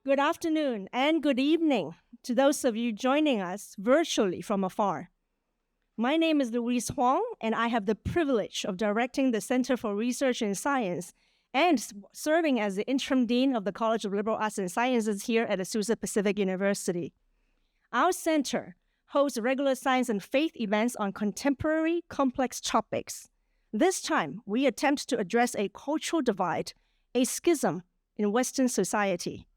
Good afternoon and good evening to those of you joining us virtually from afar. My name is Louise Huang, and I have the privilege of directing the Center for Research in Science and serving as the interim dean of the College of Liberal Arts and Sciences here at Azusa Pacific University. Our center hosts regular science and faith events on contemporary, complex topics. This time, we attempt to address a cultural divide, a schism in Western society.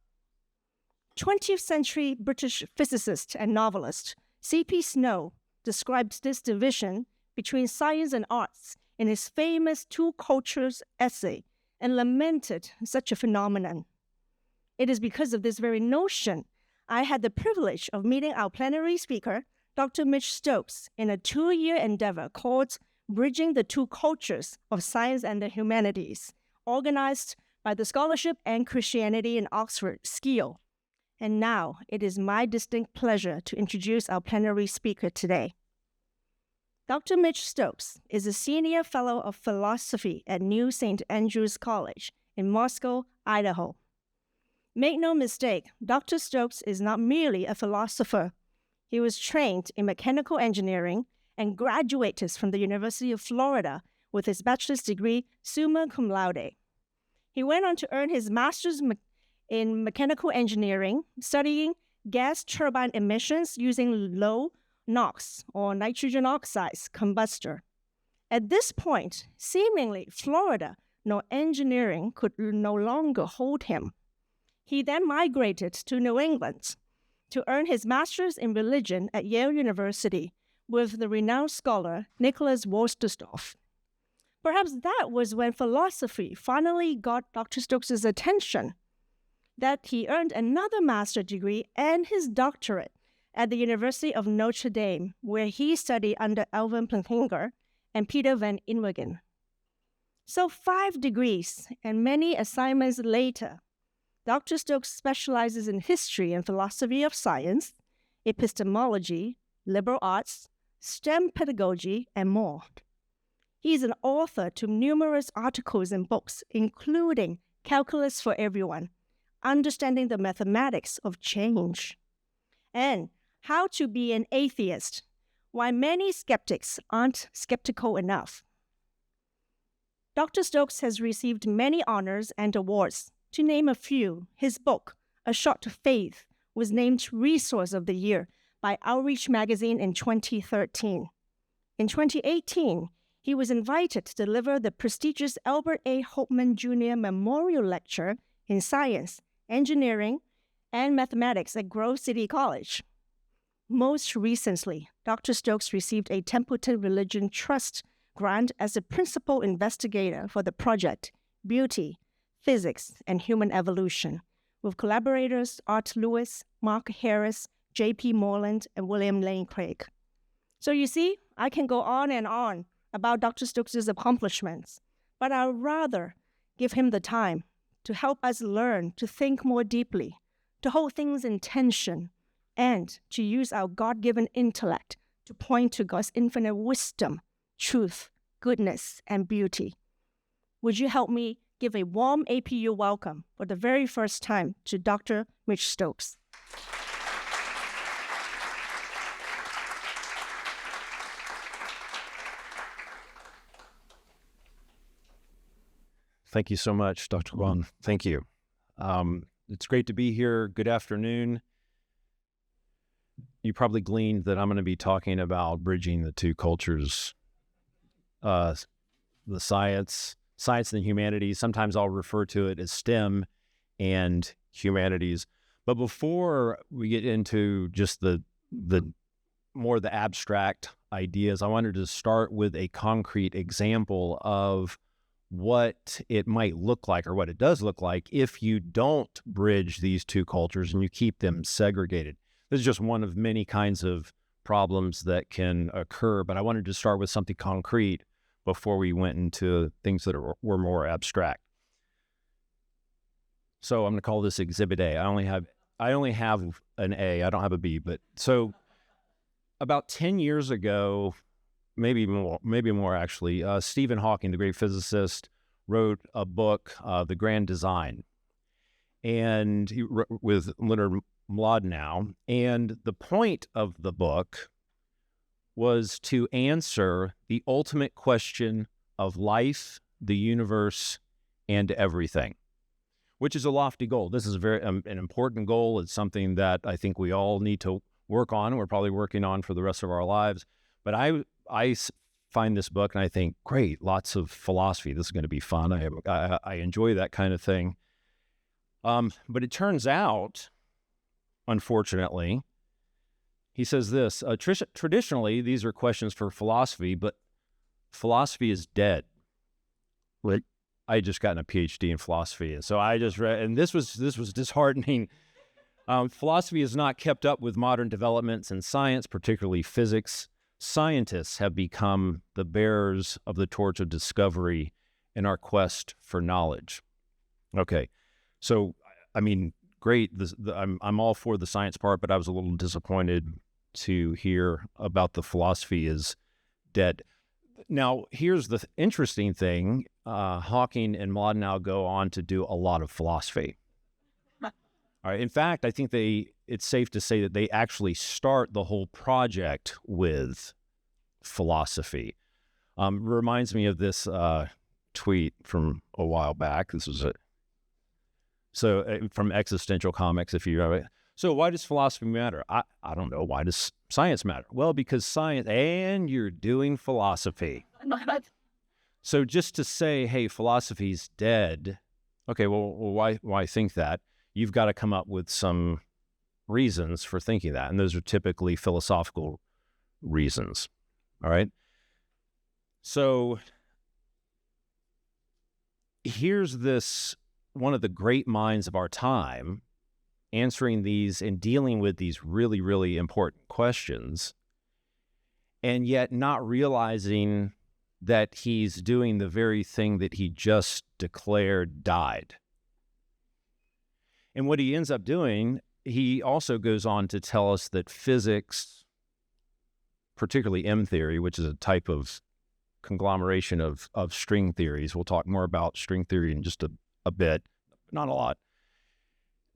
20th century British physicist and novelist C.P. Snow described this division between science and arts in his famous Two Cultures essay and lamented such a phenomenon. It is because of this very notion I had the privilege of meeting our plenary speaker, Dr. Mitch Stokes, in a 2-year endeavor called Bridging the Two Cultures of Science and the Humanities, organized by the Scholarship and Christianity in Oxford, SCIO. And now it is my distinct pleasure to introduce our plenary speaker today. Dr. Mitch Stokes is a senior fellow of philosophy at New St. Andrews College in Moscow, Idaho. Make no mistake, Dr. Stokes is not merely a philosopher. He was trained in mechanical engineering and graduated from the University of Florida with his bachelor's degree summa cum laude. He went on to earn his master's in mechanical engineering, studying gas turbine emissions using low NOx, or nitrogen oxides, combustor. At this point, seemingly Florida nor engineering could no longer hold him. He then migrated to New England to earn his master's in religion at Yale University with the renowned scholar Nicholas Wolterstorff. Perhaps that was when philosophy finally got Dr. Stokes' attention, that he earned another master's degree and his doctorate at the University of Notre Dame, where he studied under Alvin Plantinga and Peter van Inwagen. So 5 degrees and many assignments later, Dr. Stokes specializes in history and philosophy of science, epistemology, liberal arts, STEM pedagogy, and more. He is an author to numerous articles and books, including Calculus for Everyone, Understanding the Mathematics of Change, and How to Be an Atheist, Why Many Skeptics Aren't Skeptical Enough. Dr. Stokes has received many honors and awards. To name a few, his book, A Shot to Faith, was named Resource of the Year by Outreach magazine in 2013. In 2018, he was invited to deliver the prestigious Albert A. Holtman Jr. Memorial Lecture in Science, Engineering, and Mathematics at Grove City College. Most recently, Dr. Stokes received a Templeton Religion Trust grant as a principal investigator for the project Beauty, Physics, and Human Evolution, with collaborators Art Lewis, Mark Harris, J.P. Moreland, and William Lane Craig. So you see, I can go on and on about Dr. Stokes' accomplishments, but I'd rather give him the time to help us learn to think more deeply, to hold things in tension, and to use our God-given intellect to point to God's infinite wisdom, truth, goodness, and beauty. Would you help me give a warm APU welcome for the very first time to Dr. Mitch Stokes? Thank you so much, Dr. Huang. Thank you. It's great to be here. Good afternoon. You probably gleaned that I'm going to be talking about bridging the two cultures, the science and humanities. Sometimes I'll refer to it as STEM and humanities. But before we get into just the more the abstract ideas, I wanted to start with a concrete example of what it might look like, or what it does look like, if you don't bridge these two cultures and you keep them segregated. This is just one of many kinds of problems that can occur, but I wanted to start with something concrete before we went into things that were more abstract. So I'm going to call this Exhibit A. I only have an A. I don't have a B. But so about 10 years ago, maybe more actually, Stephen Hawking, the great physicist, wrote a book, The Grand Design. and with Leonard Mlodinow. And the point of the book was to answer the ultimate question of life, the universe, and everything, which is a lofty goal. This is an important goal. It's something that I think we all need to work on. We're probably working on for the rest of our lives. But I find this book and I think, great, lots of philosophy. This is going to be fun. I enjoy that kind of thing. But it turns out, unfortunately, he says this, traditionally, these are questions for philosophy, but philosophy is dead. Like, I had just gotten a PhD in philosophy, and so I just read, and this was disheartening. Philosophy has not kept up with modern developments in science, particularly physics. Scientists have become the bearers of the torch of discovery in our quest for knowledge. Okay, so I mean, great. I'm all for the science part, but I was a little disappointed to hear about the philosophy is dead. Now, here's the interesting thing. Hawking and Mlodinow go on to do a lot of philosophy. All right. In fact, I think it's safe to say that they actually start the whole project with philosophy. Reminds me of this tweet from a while back. This was from Existential Comics, if you know it. So why does philosophy matter? I don't know. Why does science matter? Well, because science, and you're doing philosophy. So just to say, hey, philosophy's dead, okay, well why think that? You've got to come up with some reasons for thinking that, and those are typically philosophical reasons, all right? So here's this, one of the great minds of our time, answering these and dealing with these really, really important questions, and yet not realizing that he's doing the very thing that he just declared died. And what he ends up doing, he also goes on to tell us that physics, particularly M theory, which is a type of conglomeration of string theories, we'll talk more about string theory in just a bit, not a lot,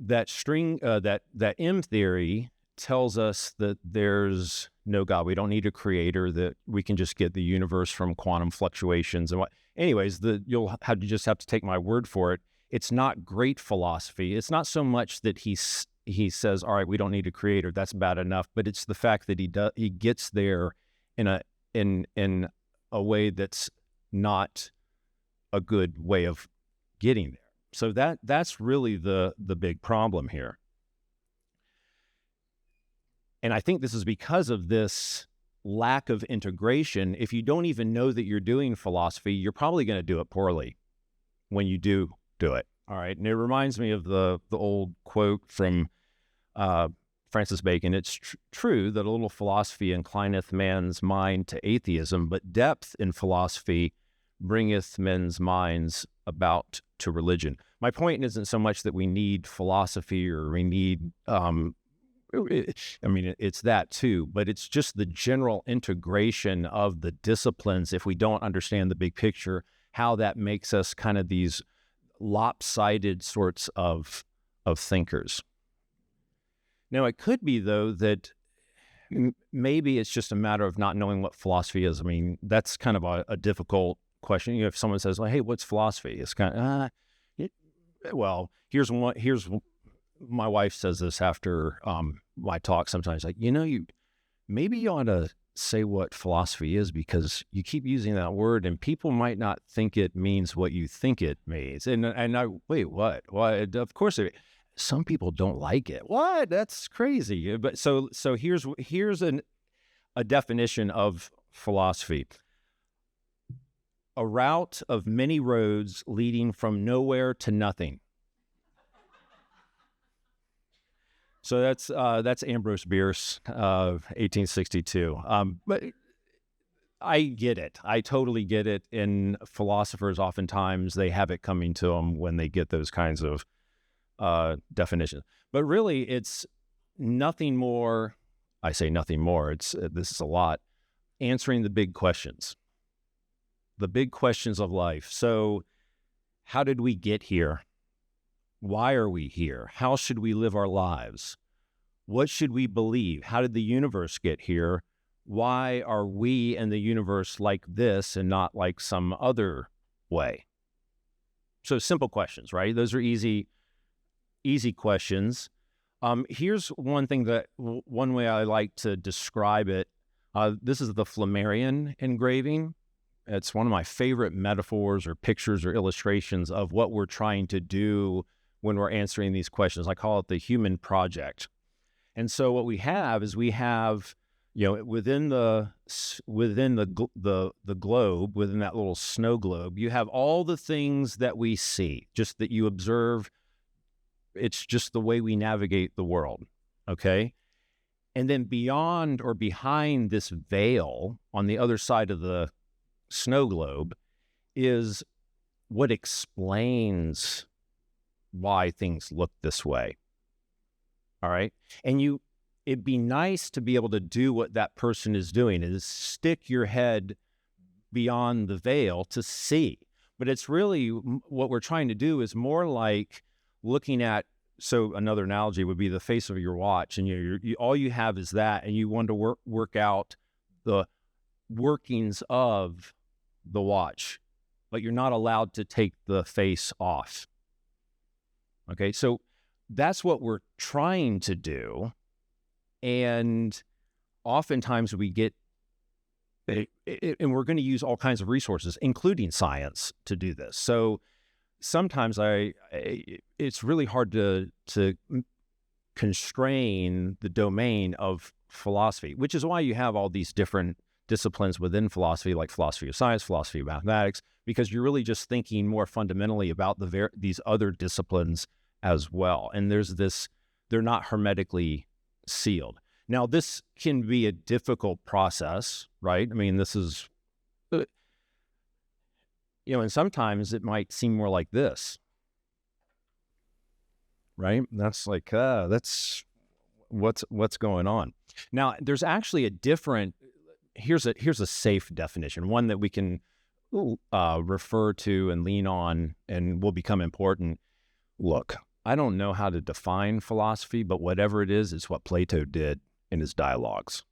that M theory tells us that there's no God. We don't need a creator, that we can just get the universe from quantum fluctuations and what. Anyways, you just have to take my word for it. It's not great philosophy. It's not so much that he says, all right, we don't need a creator, that's bad enough, but it's the fact that he gets there in a way that's not a good way of getting there. So that's really the big problem here. And I think this is because of this lack of integration. If you don't even know that you're doing philosophy, you're probably going to do it poorly when you do it. All right. And it reminds me of the old quote from Francis Bacon. It's true that a little philosophy inclineth man's mind to atheism, but depth in philosophy bringeth men's minds about to religion. My point isn't so much that we need philosophy or we need, it's that too, but it's just the general integration of the disciplines. If we don't understand the big picture, how that makes us kind of these lopsided sorts of thinkers. Now, it could be, though, that maybe it's just a matter of not knowing what philosophy is. I mean, that's kind of a difficult question. If someone says, well, hey, what's philosophy? It's kind of, well, here's my wife says this after my talk sometimes, like, maybe you ought to say what philosophy is, because you keep using that word and people might not think it means what you think it means. And I, wait, what? Why? Of course, some people don't like it. What? That's crazy. But so here's a definition of philosophy. A route of many roads leading from nowhere to nothing. So that's Ambrose Bierce, 1862. But I get it. I totally get it. And philosophers, oftentimes, they have it coming to them when they get those kinds of definitions. But really, it's nothing more. I say nothing more. This is a lot. Answering the big questions of life. So how did we get here? Why are we here? How should we live our lives? What should we believe? How did the universe get here? Why are we and the universe like this and not like some other way? So simple questions, right? Those are easy questions. Here's one way I like to describe it. This is the Flammarion engraving. It's one of my favorite metaphors or pictures or illustrations of what we're trying to do when we're answering these questions. I call it the human project. And so what we have is within the globe, within that little snow globe, you have all the things that we see, just that you observe. It's just the way we navigate the world, okay? And then beyond or behind this veil on the other side of the snow globe is what explains why things look this way, all right? And it'd be nice to be able to do what that person is doing, is stick your head beyond the veil to see. But it's really what we're trying to do is more like looking at, so another analogy would be the face of your watch, and all you have is that, and you want to work out the workings of the watch, but you're not allowed to take the face off. Okay, so that's what we're trying to do, and oftentimes we get, and we're going to use all kinds of resources, including science, to do this. So sometimes it's really hard to constrain the domain of philosophy, which is why you have all these different disciplines within philosophy, like philosophy of science, philosophy of mathematics, because you're really just thinking more fundamentally about these other disciplines as well. And they're not hermetically sealed. Now, this can be a difficult process, right? I mean, this is, and sometimes it might seem more like this, right? That's like, that's what's going on. Now, there's actually here's a safe definition, one that we can refer to and lean on and will become important. Look, I don't know how to define philosophy, but whatever it is, it's what Plato did in his dialogues.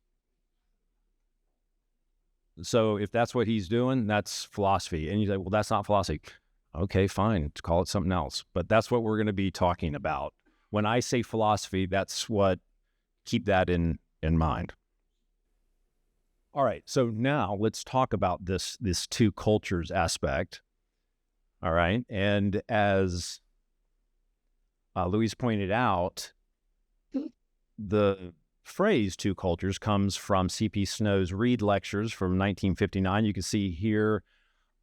So if that's what he's doing, that's philosophy. And you say, well, that's not philosophy. Okay, fine, call it something else. But that's what we're going to be talking about. When I say philosophy, keep that in mind. All right, so now let's talk about this two cultures aspect. All right, and as Louise pointed out, the phrase two cultures comes from C.P. Snow's Reed Lectures from 1959. You can see here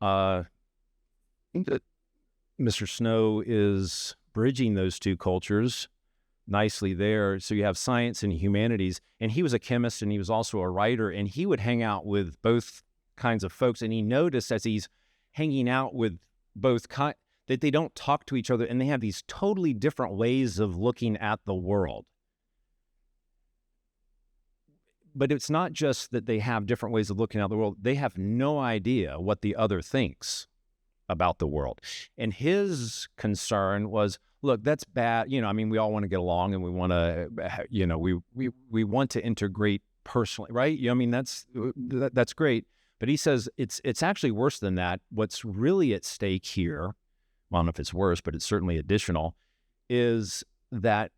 that Mr. Snow is bridging those two cultures nicely there. So you have science and humanities, and he was a chemist and he was also a writer, and he would hang out with both kinds of folks, and he noticed as he's hanging out with both that they don't talk to each other, and they have these totally different ways of looking at the world. But it's not just that they have different ways of looking at the world. They have no idea what the other thinks about the world. And his concern was, look, that's bad. I mean, we all want to get along, and we want to, we want to integrate personally, right? I mean, that's great. But he says it's actually worse than that. What's really at stake here, I don't know if it's worse, but it's certainly additional, is that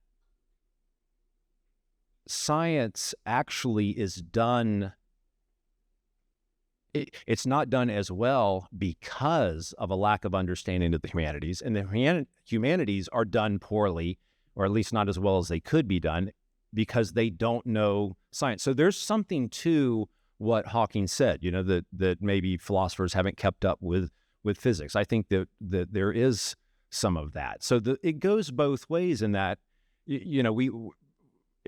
science actually is done, it's not done as well because of a lack of understanding of the humanities. And the humanities are done poorly, or at least not as well as they could be done, because they don't know science. So there's something to what Hawking said, that maybe philosophers haven't kept up with physics. I think that there is some of that. So it goes both ways in that,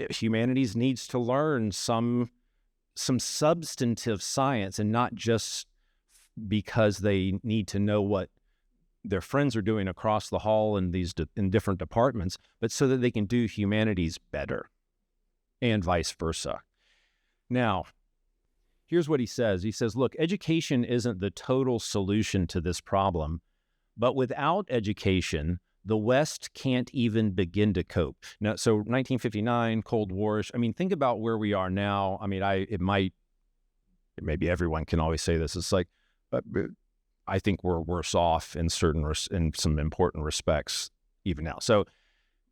humanities needs to learn some substantive science, and not just because they need to know what their friends are doing across the hall in different departments, but so that they can do humanities better, and vice versa. Now, here's what he says. He says, look, education isn't the total solution to this problem, but without education, the West can't even begin to cope. Now, so 1959, Cold War. I mean, think about where we are now. I mean, maybe everyone can always say this. It's like, I think we're worse off in some important respects even now. So,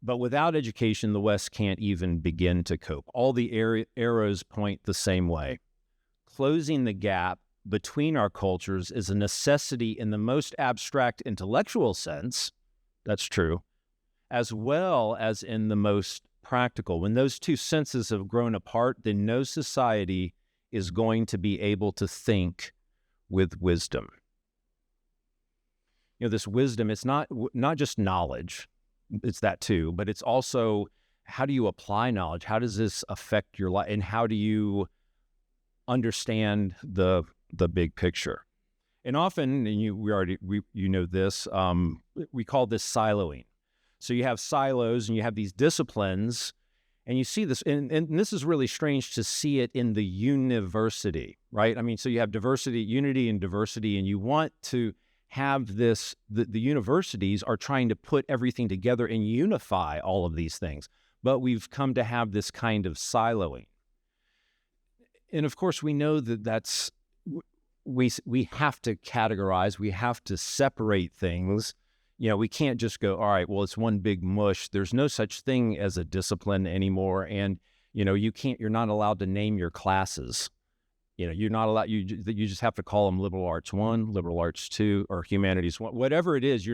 but without education, the West can't even begin to cope. All the arrows point the same way. Closing the gap between our cultures is a necessity in the most abstract intellectual sense. That's true, as well as in the most practical. When those two senses have grown apart, then no society is going to be able to think with wisdom. This wisdom, it's not just knowledge, it's that too, but it's also, how do you apply knowledge? How does this affect your life? And how do you understand the big picture? And often, and you know this, we call this siloing. So you have silos and you have these disciplines, and you see this, and this is really strange to see it in the university, right? I mean, so you have diversity, unity and diversity, and you want to have this, the universities are trying to put everything together and unify all of these things. But we've come to have this kind of siloing. And of course, we know that we have to categorize, we have to separate things. We can't just go, all right, well, it's one big mush. There's no such thing as a discipline anymore. And, you're not allowed to name your classes. You're not allowed, you just have to call them liberal arts 1, liberal arts 2, or humanities 1, whatever it is.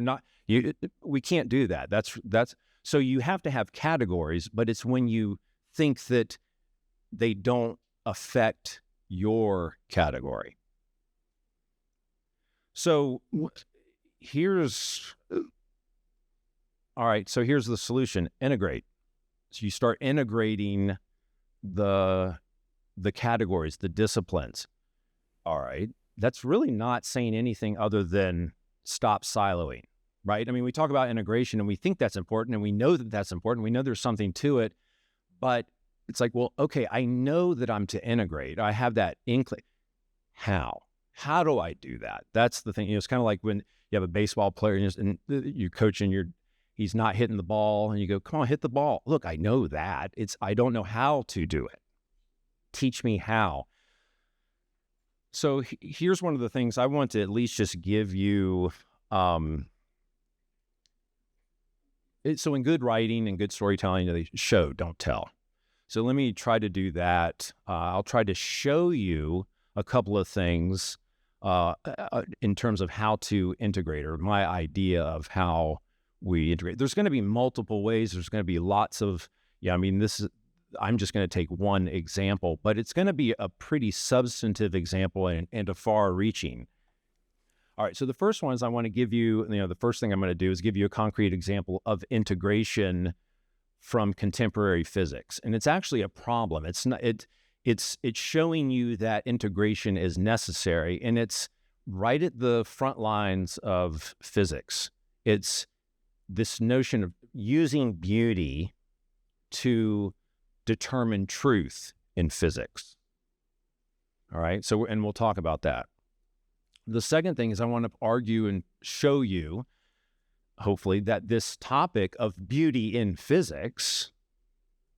We can't do that. So you have to have categories, but it's when you think that they don't affect your category. So here's the solution: integrate. So you start integrating the categories, the disciplines. All right, that's really not saying anything other than stop siloing, right? I mean, we talk about integration and we think that's important, and we know that that's important. We know there's something to it, but it's like, well, okay, I know that I'm to integrate. I have that inkling. How do I do that? That's the thing. It's kind of like when you have a baseball player and you're coaching, he's not hitting the ball, and you go, come on, hit the ball. Look, I know that. I don't know how to do it. Teach me how. So here's one of the things I want to at least just give you. So in good writing and good storytelling, they show, don't tell. So let me try to do that. I'll try to show you a couple of things in terms of how to integrate, or my idea of how we integrate. There's going to be multiple ways. There's going to be lots of, I'm just going to take one example, but it's going to be a pretty substantive example and a far-reaching. All right, so the first one is I want to give you, the first thing I'm going to do is give you a concrete example of integration from contemporary physics. And it's actually a problem. It's showing you that integration is necessary, and it's right at the front lines of physics. It's this notion of using beauty to determine truth in physics. All right, and we'll talk about that. The second thing is I want to argue and show you, hopefully, that this topic of beauty in physics,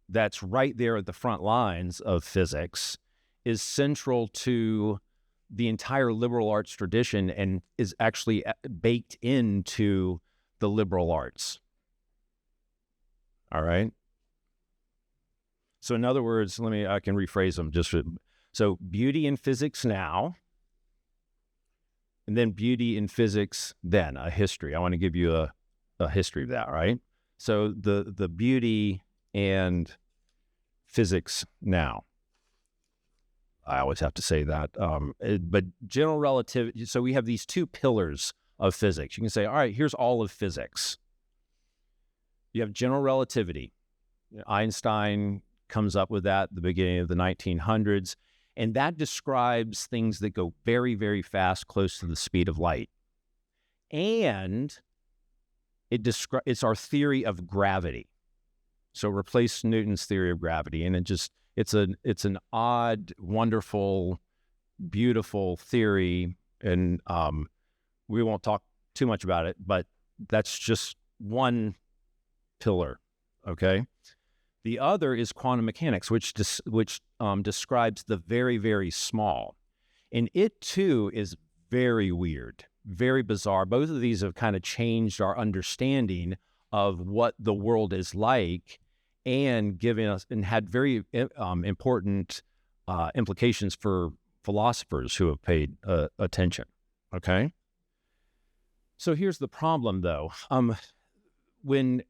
that's right there at the front lines of physics, is central to the entire liberal arts tradition and is actually baked into the liberal arts. All right? So in other words, I can rephrase them. So beauty in physics now, and then beauty in physics then, a history. I want to give you a history of that, right? So the beauty and physics now. I always have to say that. But general relativity, so we have these two pillars of physics. You can say, all right, here's all of physics. You have general relativity. Einstein comes up with that at the beginning of the 1900s, and that describes things that go very, very fast, close to the speed of light. And it's our theory of gravity. So replace Newton's theory of gravity, and it's an odd, wonderful, beautiful theory, and we won't talk too much about it, but that's just one pillar, okay? The other is quantum mechanics, which describes the very, very small. And it, too, is very weird, very bizarre. Both of these have kind of changed our understanding of what the world is like and given us and had very important implications for philosophers who have paid attention, okay? So here's the problem, though. When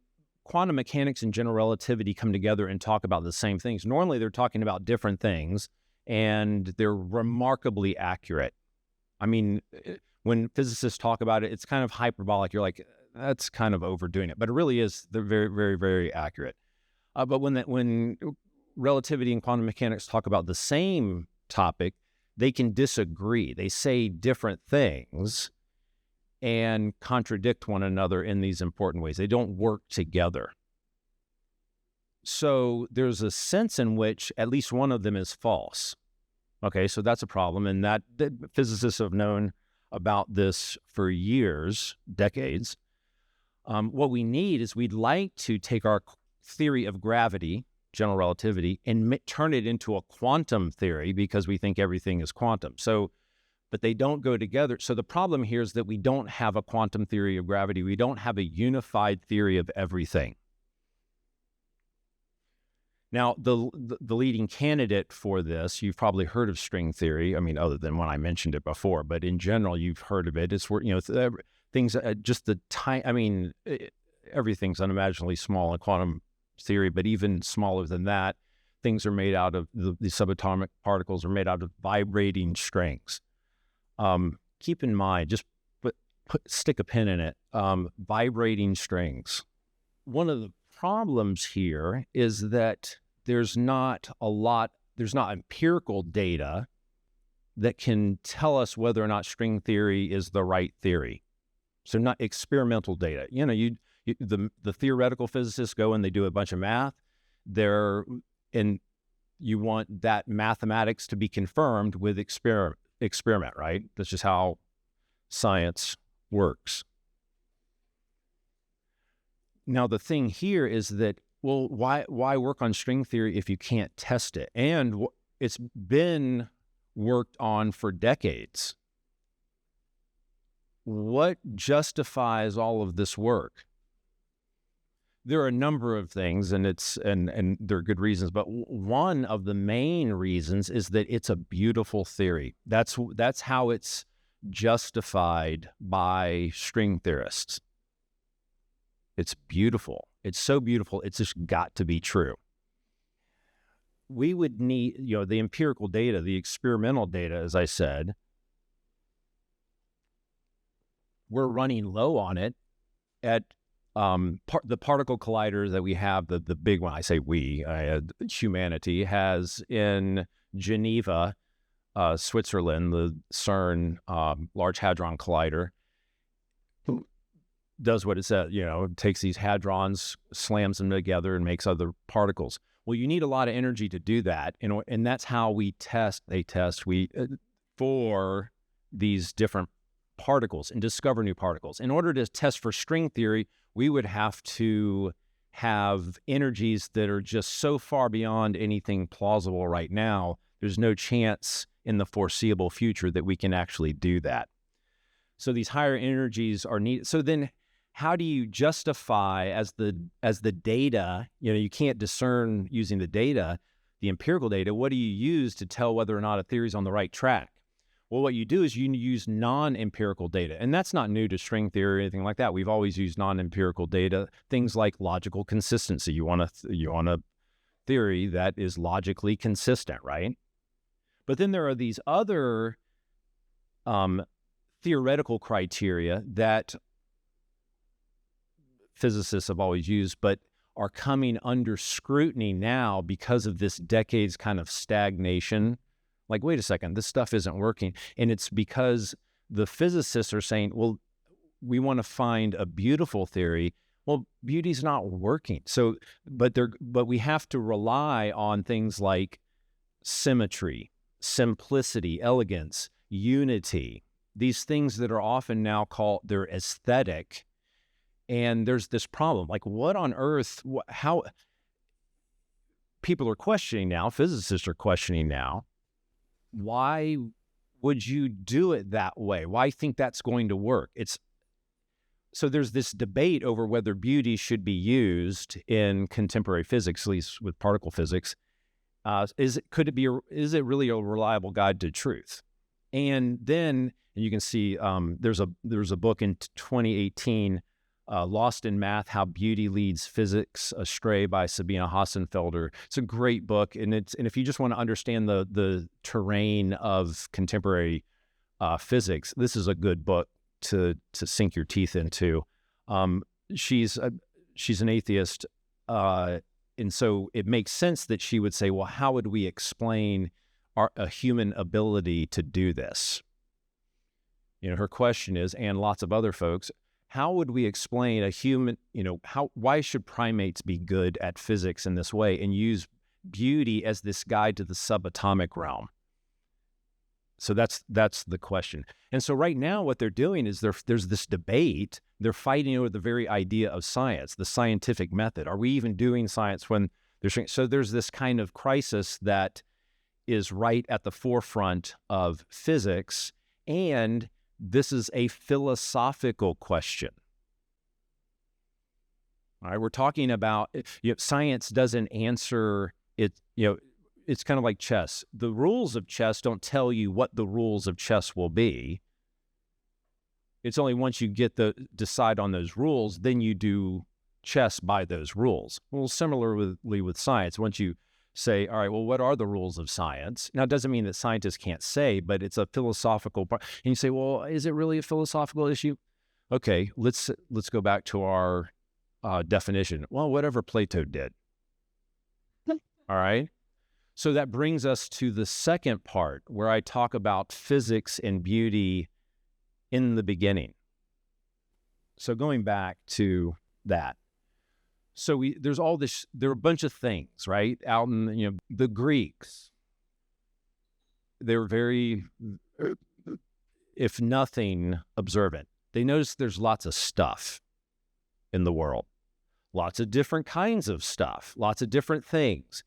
quantum mechanics and general relativity come together and talk about the same things, normally they're talking about different things, and they're remarkably accurate. I mean, when physicists talk about it, it's kind of hyperbolic. You're like, that's kind of overdoing it. But it really is. They're very, very, very accurate. But when relativity and quantum mechanics talk about the same topic, they can disagree. They say different things and contradict one another in these important ways. They don't work together. So there's a sense in which at least one of them is false. Okay, so that's a problem, and that physicists have known about this for years, decades. What we need is we'd like to take our theory of gravity, general relativity, and turn it into a quantum theory because we think everything is quantum. But they don't go together. So the problem here is that we don't have a quantum theory of gravity. We don't have a unified theory of everything. Now, the leading candidate for this, you've probably heard of string theory. I mean, other than when I mentioned it before, but in general, you've heard of it. It's where, things, just the time, I mean, everything's unimaginably small in quantum theory, but even smaller than that, things are made out of, the subatomic particles are made out of vibrating strings. Keep in mind, just stick a pin in it, vibrating strings. One of the problems here is that there's not empirical data that can tell us whether or not string theory is the right theory. So not experimental data. The theoretical physicists go and they do a bunch of math. And you want that mathematics to be confirmed with experiment, right? That's just how science works. Now, the thing here is that, well, why work on string theory if you can't test it? And it's been worked on for decades. What justifies all of this work? There are a number of things, and there are good reasons, but one of the main reasons is that it's a beautiful theory. That's how it's justified by string theorists. It's beautiful. It's so beautiful, it's just got to be true. We would need, the empirical data, the experimental data, as I said. We're running low on it at the particle collider that we have, the big one, I say we, Humanity, has in Geneva, Switzerland, the CERN Large Hadron Collider, does what it says, it takes these hadrons, slams them together, and makes other particles. Well, you need a lot of energy to do that, and that's how they test for these different particles and discover new particles. In order to test for string theory, we would have to have energies that are just so far beyond anything plausible right now. There's no chance in the foreseeable future that we can actually do that. So these higher energies are needed. So then how do you justify as the data, you can't discern using the data, the empirical data, what do you use to tell whether or not a theory is on the right track? Well, what you do is you use non-empirical data, and that's not new to string theory or anything like that. We've always used non-empirical data, things like logical consistency. You want a theory that is logically consistent, right? But then there are these other theoretical criteria that physicists have always used, but are coming under scrutiny now because of this decade's kind of stagnation. Like, wait a second, this stuff isn't working. And it's because the physicists are saying, well, we want to find a beautiful theory. Well, beauty's not working. So, but we have to rely on things like symmetry, simplicity, elegance, unity, these things that are often now called, they're aesthetic. And there's this problem, like what on earth, how people are questioning now, physicists are questioning now, why would you do it that way? Why think that's going to work? So there's this debate over whether beauty should be used in contemporary physics, at least with particle physics. Is it really a reliable guide to truth? And then you can see there's a book in 2018, Lost in Math: How Beauty Leads Physics Astray by Sabina Hassenfelder. It's a great book, and if you just want to understand the terrain of contemporary physics, this is a good book to sink your teeth into. She's an atheist, and so it makes sense that she would say, well, how would we explain a human ability to do this? Her question is, and lots of other folks, how would we explain a human, why should primates be good at physics in this way and use beauty as this guide to the subatomic realm? So that's the question. And so right now what they're doing is there's this debate. They're fighting over the very idea of science, the scientific method. Are we even doing science when so there's this kind of crisis that is right at the forefront of physics, and this is a philosophical question. All right, we're talking about science doesn't answer it. It's kind of like chess. The rules of chess don't tell you what the rules of chess will be. It's only once you decide on those rules, then you do chess by those rules. Well, similarly with science, once you say, all right, well, what are the rules of science? Now, it doesn't mean that scientists can't say, but it's a philosophical part. And you say, well, is it really a philosophical issue? Okay, let's go back to our definition. Well, whatever Plato did. All right. So that brings us to the second part where I talk about physics and beauty in the beginning. So going back to that. So there are a bunch of things, right? Out in, the Greeks, they were very, if nothing, observant. They noticed there's lots of stuff in the world, lots of different kinds of stuff, lots of different things.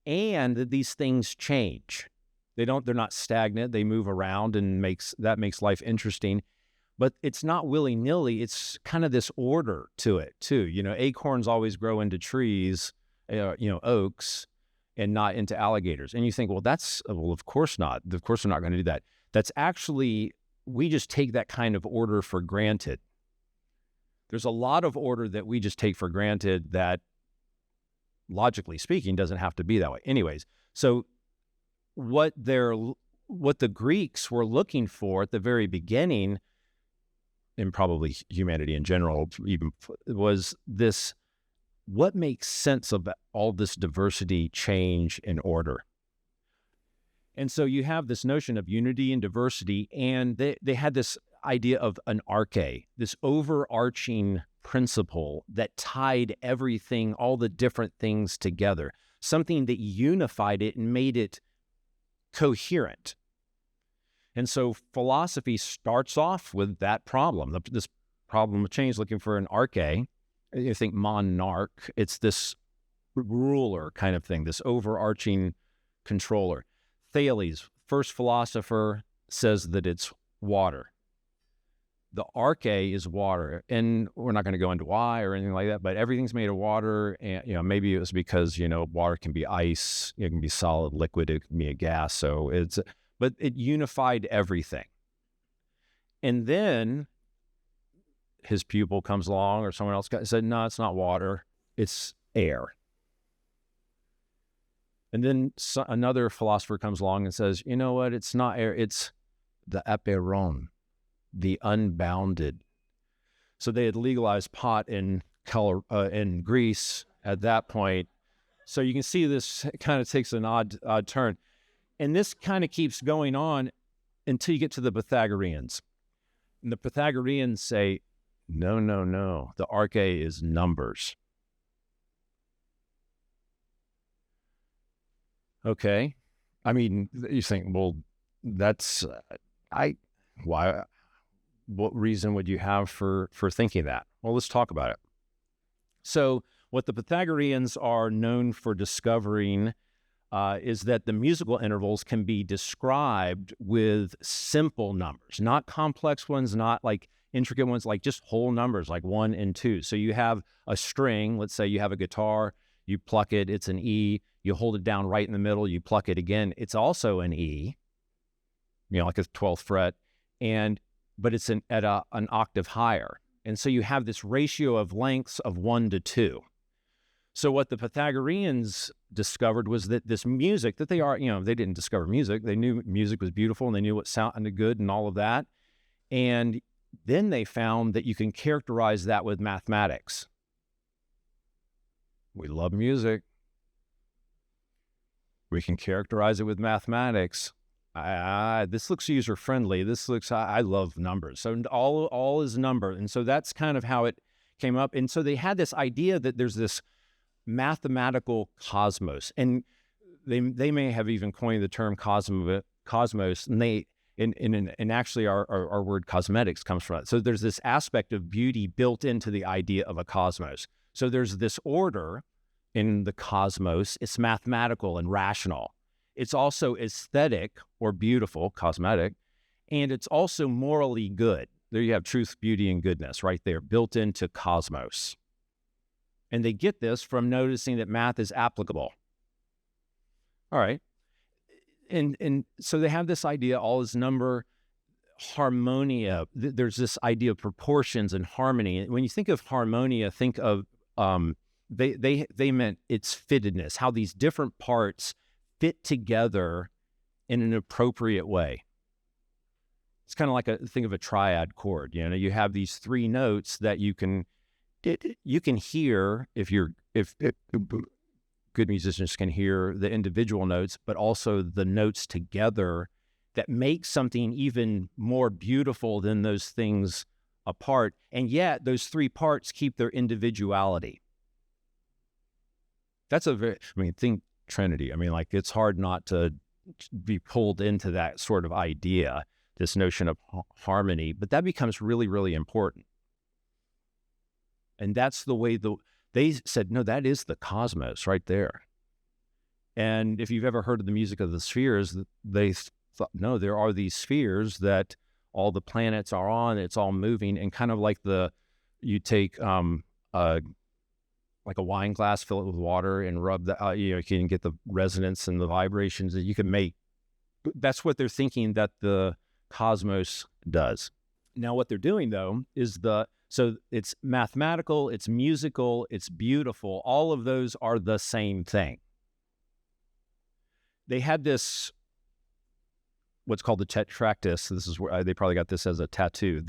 And that these things change. They're not stagnant. They move around, and that makes life interesting. But it's not willy-nilly. It's kind of this order to it too. Acorns always grow into trees, oaks, and not into alligators. And you think, well, of course not. Of course we're not going to do that. That's actually, we just take that kind of order for granted. There's a lot of order that we just take for granted that, logically speaking, doesn't have to be that way. Anyways, so what the Greeks were looking for at the very beginning, and probably humanity in general, even, was this: what makes sense of all this diversity, change, and order? And so you have this notion of unity and diversity, and they had this idea of an arche, this overarching principle that tied everything, all the different things together, something that unified it and made it coherent. And so philosophy starts off with that problem, this problem of change, looking for an arche. You think monarch, it's this ruler kind of thing, this overarching controller. Thales, first philosopher, says that it's water. The arche is water, and we're not going to go into why or anything like that, but everything's made of water. And maybe it was because water can be ice, it can be solid, liquid, it can be a gas. But it unified everything. And then his pupil comes along, or someone else said, no, it's not water, it's air. And then another philosopher comes along and says, you know what, it's not air, it's the apeiron, the unbounded. So they had legalized pot in Greece at that point. So you can see this kind of takes an odd turn. And this kind of keeps going on until you get to the Pythagoreans. And the Pythagoreans say, no, the arche is numbers. Okay. I mean, you think, well, that's, why what reason would you have for thinking that? Well, let's talk about it. So what the Pythagoreans are known for discovering is that the musical intervals can be described with simple numbers, not complex ones, not like intricate ones, like just whole numbers like 1 and 2. So you have a string, let's say you have a guitar, you pluck it, it's an E, you hold it down right in the middle, you pluck it again, it's also an E, like a 12th fret, but it's at an octave higher. And so you have this ratio of lengths of 1 to 2. So what the Pythagoreans discovered was that this music that they didn't discover music. They knew music was beautiful and they knew what sounded good and all of that. And then they found that you can characterize that with mathematics. We love music. We can characterize it with mathematics. This looks user-friendly. I love numbers. So all is number. And so that's kind of how it came up. And so they had this idea that there's this mathematical cosmos. And they may have even coined the term cosmos. And actually our word cosmetics comes from it. So there's this aspect of beauty built into the idea of a cosmos. So there's this order in the cosmos. It's mathematical and rational. It's also aesthetic or beautiful, cosmetic, and it's also morally good. There you have truth, beauty, and goodness right there, built into cosmos. And they get this from noticing that math is applicable. All right. And so they have this idea, all is number, harmonia. There's this idea of proportions and harmony. When you think of harmonia, think of, they meant its fittedness, how these different parts fit together in an appropriate way. It's kind of like think of a triad chord. You have these 3 notes that you can hear if good musicians can hear the individual notes, but also the notes together that make something even more beautiful than those things apart. And yet those 3 parts keep their individuality. That's think Trinity. It's hard not to be pulled into that sort of idea, this notion of harmony, but that becomes really, really important. And that's the way they said, no, that is the cosmos right there. And if you've ever heard of the music of the spheres, they thought, no, there are these spheres that all the planets are on, it's all moving, and kind of like you take like a wine glass, fill it with water and rub that, you can get the resonance and the vibrations that you can make. That's what they're thinking that the cosmos does. Now, what they're doing though is so it's mathematical, it's musical, it's beautiful. All of those are the same thing. They had this, what's called the tetractys. This is where they probably got this as a tattoo.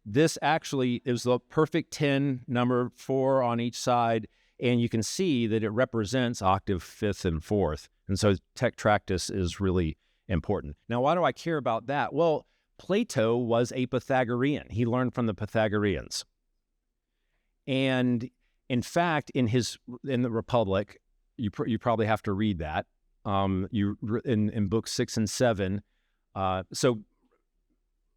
This actually is the perfect 10 number, 4 on each side, and you can see that it represents octave, 5th, and 4th. And so tetractys is really important. Now, why do I care about that? Well, Plato was a Pythagorean. He learned from the Pythagoreans. And in fact, in the Republic, you probably have to read that. In books 6 and 7. So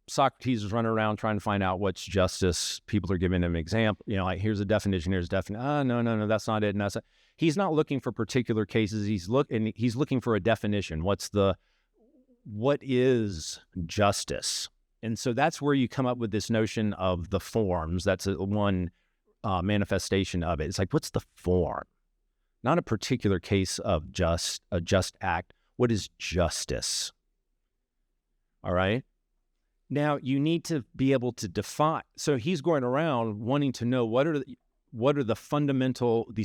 Socrates is running around trying to find out what's justice. People are giving him an example, like here's a definition, here's a definition. No, that's not it. And he's not looking for particular cases. He's looking for a definition. What is justice? And so that's where you come up with this notion of the forms. That's one manifestation of it. It's like, what's the form? Not a particular case of a just act. What is justice? All right. Now you need to be able to define. So he's going around wanting to know what are these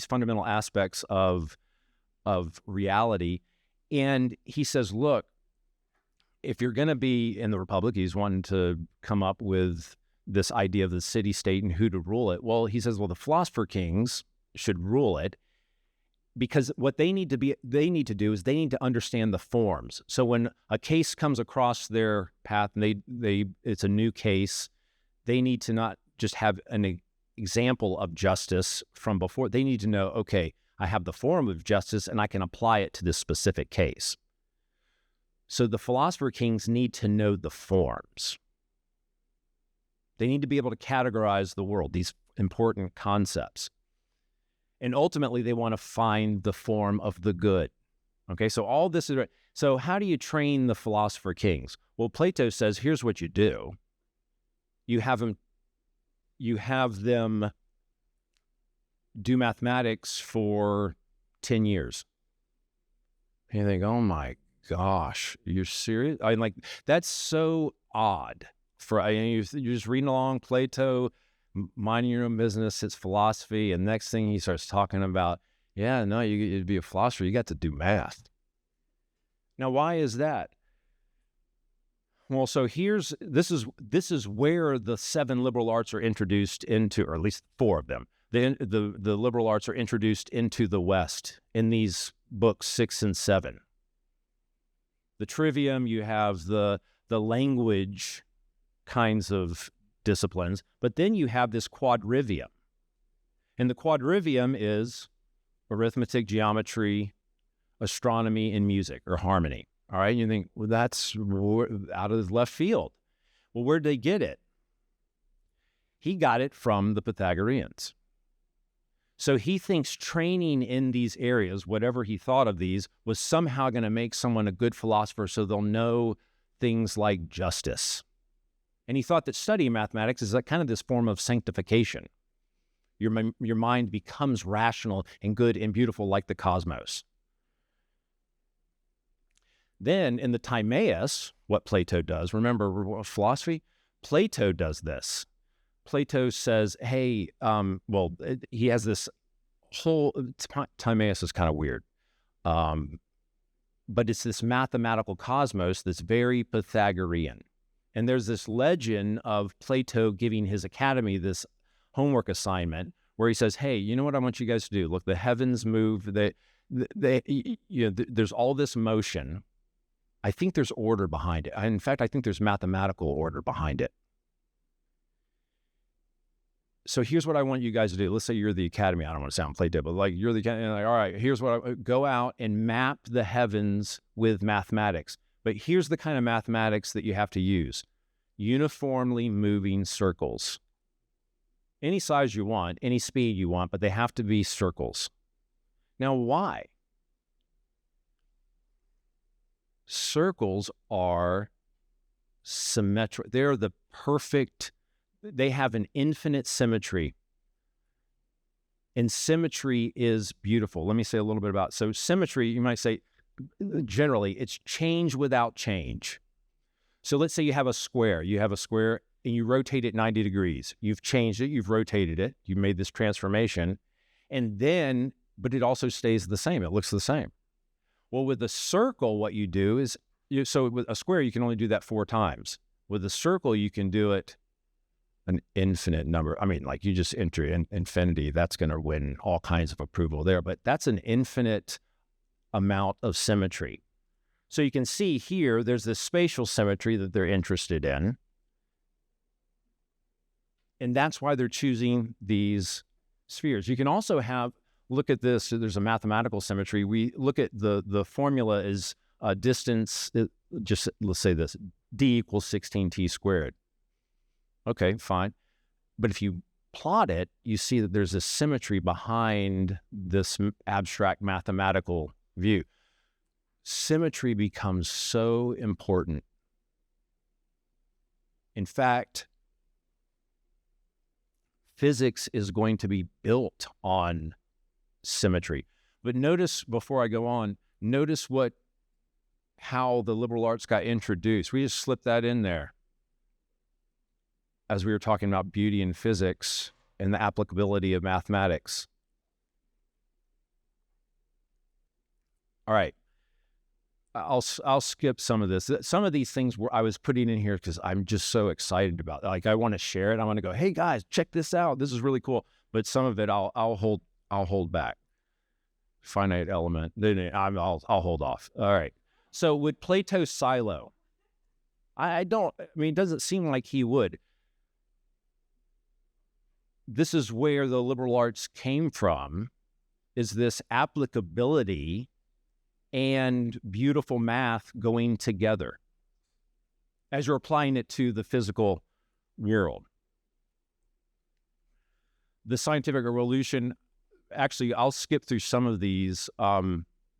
fundamental aspects of reality. And he says, look, if you're going to be in the Republic, he's wanting to come up with this idea of the city-state and who to rule it. Well, he says, the philosopher kings should rule it, because what they need to do is they need to understand the forms. So when a case comes across their path and it's a new case, they need to not just have an example of justice from before. They need to know, okay, I have the form of justice and I can apply it to this specific case. So the philosopher kings need to know the forms. They need to be able to categorize the world, these important concepts. And ultimately, they want to find the form of the good. Okay, so all this is right. So how do you train the philosopher kings? Well, Plato says, here's what you do. You have them do mathematics for 10 years. And you think, oh my gosh, you're serious? I'm like, that's so odd. You're just reading along Plato, minding your own business, it's philosophy, and next thing he starts talking about, yeah, no, you'd be a philosopher, you got to do math. Now, why is that? Well, so this is where the 7 liberal arts are introduced into, or at least 4 of them. The liberal arts are introduced into the West in these books 6 and 7. The trivium, you have the language kinds of disciplines, but then you have this quadrivium. And the quadrivium is arithmetic, geometry, astronomy, and music, or harmony. All right, and you think, well, that's out of left field. Well, where'd they get it? He got it from the Pythagoreans. So he thinks training in these areas, whatever he thought of these, was somehow going to make someone a good philosopher so they'll know things like justice. And he thought that studying mathematics is like kind of this form of sanctification. Your mind becomes rational and good and beautiful like the cosmos. Then in the Timaeus, what Plato does, remember philosophy? Plato does this. Plato says, hey, he has this whole, Timaeus is kind of weird, but it's this mathematical cosmos that's very Pythagorean. And there's this legend of Plato giving his academy this homework assignment where he says, hey, you know what I want you guys to do? Look, the heavens move, there's all this motion. I think there's order behind it. In fact, I think there's mathematical order behind it. So here's what I want you guys to do. Let's say you're the academy. I don't want to sound Plato, but like you're the academy. Like, all right, here's what go out and map the heavens with mathematics. But here's the kind of mathematics that you have to use. Uniformly moving circles. Any size you want, any speed you want, but they have to be circles. Now, why? Circles are symmetric. They're the perfect, they have an infinite symmetry. And symmetry is beautiful. Let me say a little bit about, so symmetry, you might say, generally, it's change without change. So let's say you have a square. You have a square and you rotate it 90 degrees. You've changed it, you've rotated it, you've made this transformation, and then, but it also stays the same. It looks the same. Well, with a circle, what you do is, so with a square, you can only do that 4 times. With a circle, you can do it an infinite number. I mean, like you just enter in infinity, that's going to win all kinds of approval there, but that's an infinite amount of symmetry. So you can see here, there's this spatial symmetry that they're interested in. And that's why they're choosing these spheres. You can also have, look at this, there's a mathematical symmetry. We look at the formula is distance, just let's say this, d equals 16t squared. Okay, fine. But if you plot it, you see that there's a symmetry behind this abstract mathematical view. Symmetry becomes so important. In fact, physics is going to be built on symmetry. But notice, before I go on, notice how the liberal arts got introduced. We just slipped that in there as we were talking about beauty in physics and the applicability of mathematics. All right. I'll skip some of this. Some of these things I was putting in here because I'm just so excited about. Like I want to share it. I want to go, hey guys, check this out. This is really cool. But some of it I'll hold back. Finite element. I'll hold off. All right. So would Plato silo? I mean, it doesn't seem like he would. This is where the liberal arts came from, is this applicability and beautiful math going together as you're applying it to the physical world. the scientific revolution, actually, I'll skip through some of these.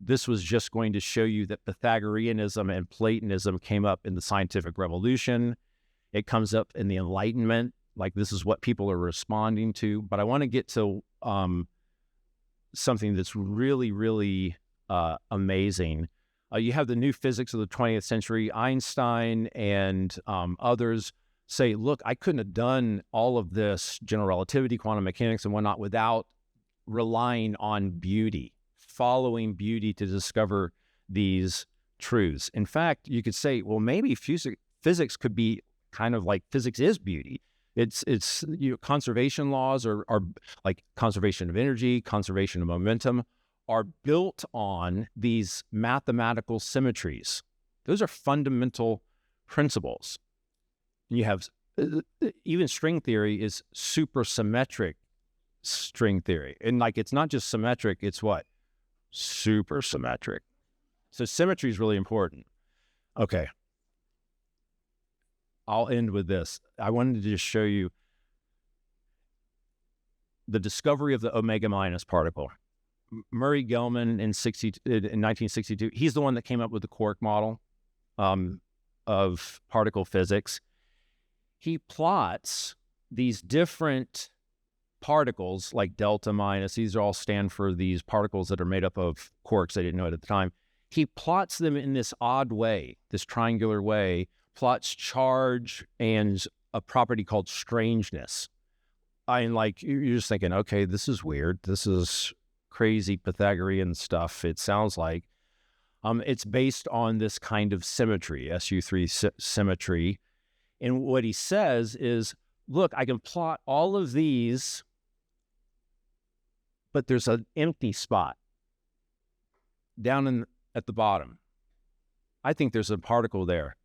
This was just going to show you that Pythagoreanism and Platonism came up in the scientific revolution. It comes up in the Enlightenment, like this is what people are responding to. But I want to get to something that's really, really amazing. You have the new physics of the 20th century. Einstein and others say, look, I couldn't have done all of this general relativity, quantum mechanics, and whatnot without relying on beauty, following beauty to discover these truths. In fact, you could say, well, maybe physics could be kind of like physics is beauty. It's conservation laws are like conservation of energy, conservation of momentum, are built on these mathematical symmetries. Those are fundamental principles. And you have, even string theory is supersymmetric string theory. And like, it's not just symmetric, it's what? Supersymmetric. So symmetry is really important. Okay. I'll end with this. I wanted to just show you the discovery of the omega minus particle. Murray Gell-Mann in 1962, he's the one that came up with the quark model of particle physics. He plots these different particles like delta minus. These all stand for these particles that are made up of quarks. I didn't know it at the time. He plots them in this odd way, this triangular way, plots charge and a property called strangeness. And like, you're just thinking, okay, this is weird. This is crazy Pythagorean stuff. It sounds like it's based on this kind of symmetry, SU3 symmetry. And what he says is, look, I can plot all of these, but there's an empty spot down at the bottom. I think there's a particle there.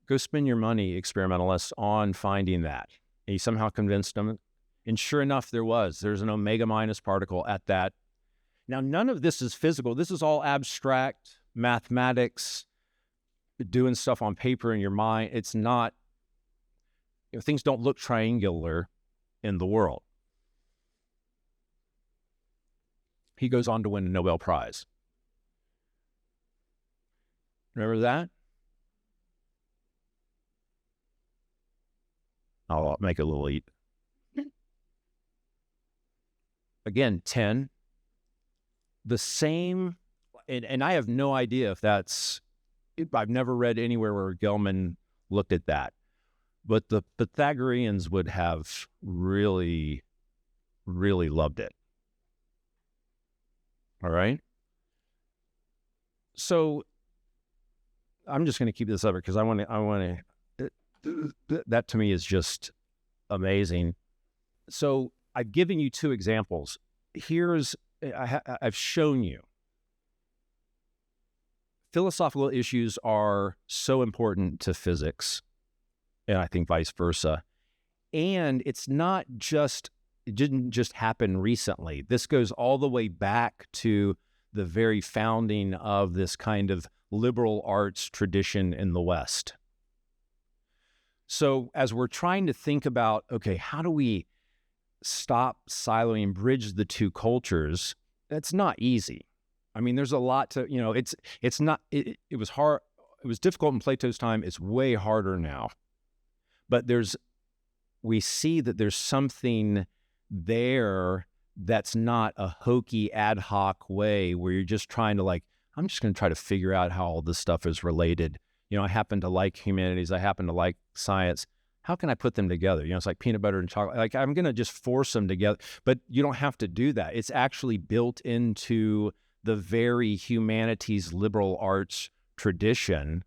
Go spend your money, experimentalists, on finding that. And he somehow convinced them. And sure enough, there's an omega minus particle at that. Now, none of this is physical. This is all abstract mathematics, doing stuff on paper in your mind. It's not, things don't look triangular in the world. He goes on to win a Nobel Prize. Remember that? I'll make a little eat. Again, 10. The same, and I have no idea if I've never read anywhere where Gell-Mann looked at that. But the Pythagoreans would have really, really loved it. All right? So I'm just going to keep this up because I want to, that to me is just amazing. So I've given you two examples. I've shown you philosophical issues are so important to physics, and I think vice versa. And it didn't just happen recently. This goes all the way back to the very founding of this kind of liberal arts tradition in the West. So as we're trying to think about, okay, how do we stop siloing and bridge the two cultures, that's not easy. I mean, there's a lot to, it was hard. It was difficult in Plato's time. It's way harder now. But we see that there's something there that's not a hokey ad hoc way where you're just trying to I'm just going to try to figure out how all this stuff is related. I happen to like humanities. I happen to like science. How can I put them together? It's like peanut butter and chocolate. I'm going to just force them together. But you don't have to do that. It's actually built into the very humanities liberal arts tradition.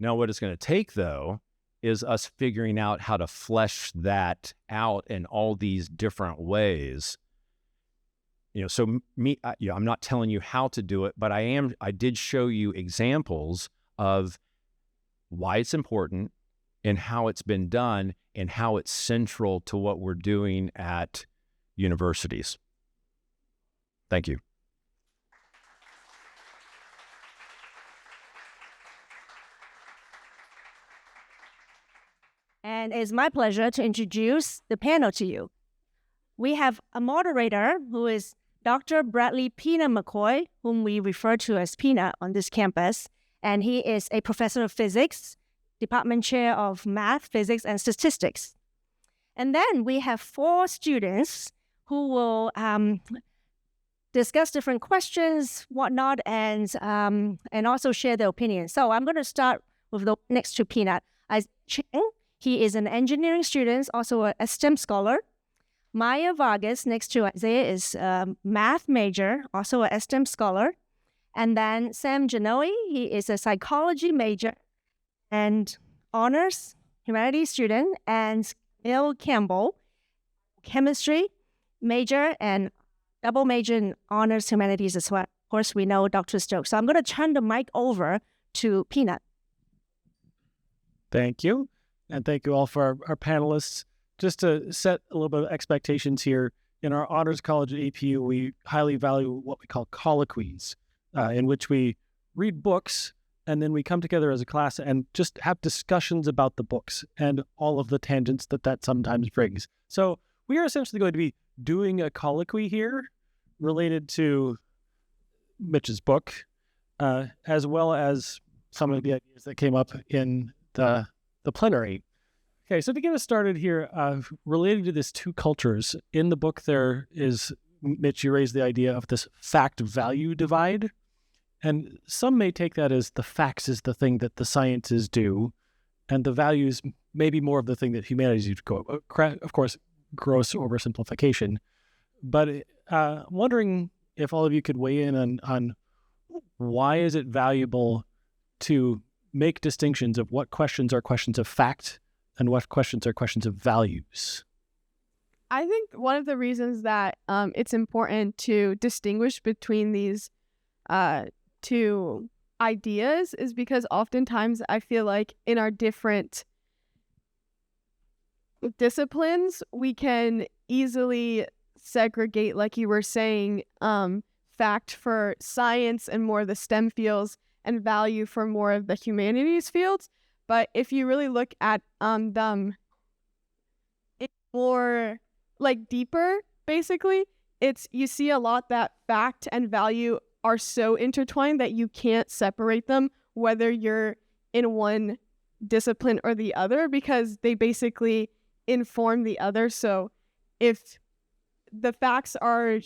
Now, what it's going to take, though, is us figuring out how to flesh that out in all these different ways. So I'm not telling you how to do it, but I did show you examples of why it's important and how it's been done and how it's central to what we're doing at universities. Thank you. And it's my pleasure to introduce the panel to you. We have a moderator who is Dr. Bradley Peanut McCoy, whom we refer to as Peanut on this campus. And he is a professor of physics, department chair of math, physics, and statistics. And then we have 4 students who will discuss different questions, whatnot, and also share their opinions. So I'm going to start with the next to Peanut. Isaiah Cheng, he is an engineering student, also a STEM scholar. Maya Vargas, next to Isaiah, is a math major, also a STEM scholar. And then Sam Genoe, he is a psychology major and honors humanities student. And Bill Campbell, chemistry major and double major in honors humanities as well. Of course, we know Dr. Stokes. So I'm going to turn the mic over to Peanut. Thank you. And thank you all for our panelists. Just to set a little bit of expectations here, in our honors college at APU, we highly value what we call colloquies, in which we read books and then we come together as a class and just have discussions about the books and all of the tangents that sometimes brings. So we are essentially going to be doing a colloquy here related to Mitch's book, as well as some of the ideas that came up in the plenary. Okay, so to get us started here, related to this 2 cultures, in the book there is, Mitch, you raised the idea of this fact-value divide. And some may take that as the facts is the thing that the sciences do, and the values may be more of the thing that humanities do. Of course, gross oversimplification. But wondering if all of you could weigh in on why is it valuable to make distinctions of what questions are questions of fact and what questions are questions of values. I think one of the reasons that it's important to distinguish between these 2 ideas is because oftentimes I feel like in our different disciplines, we can easily segregate, like you were saying, fact for science and more of the STEM fields and value for more of the humanities fields. But if you really look at them, it's more like deeper, basically. You see a lot that fact and value are so intertwined that you can't separate them, whether you're in one discipline or the other, because they basically inform the other. So if the facts are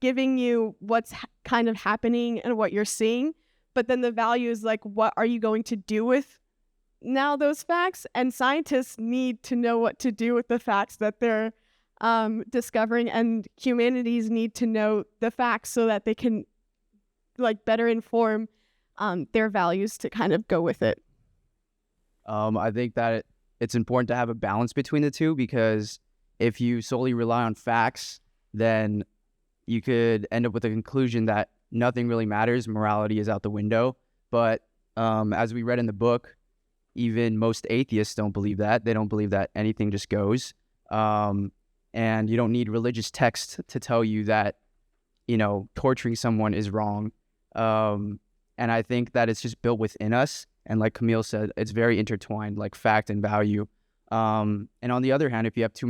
giving you what's kind of happening and what you're seeing, but then the value is like, what are you going to do with now those facts? And scientists need to know what to do with the facts that they're discovering, and humanities need to know the facts so that they can better inform their values to kind of go with it. I think that it's important to have a balance between the 2, because if you solely rely on facts, then you could end up with a conclusion that nothing really matters, morality is out the window. But as we read in the book, even most atheists don't believe that. They don't believe that anything just goes. And you don't need religious text to tell you that, torturing someone is wrong. And I think that it's just built within us. And like Camille said, it's very intertwined, like fact and value. And on the other hand, if you have too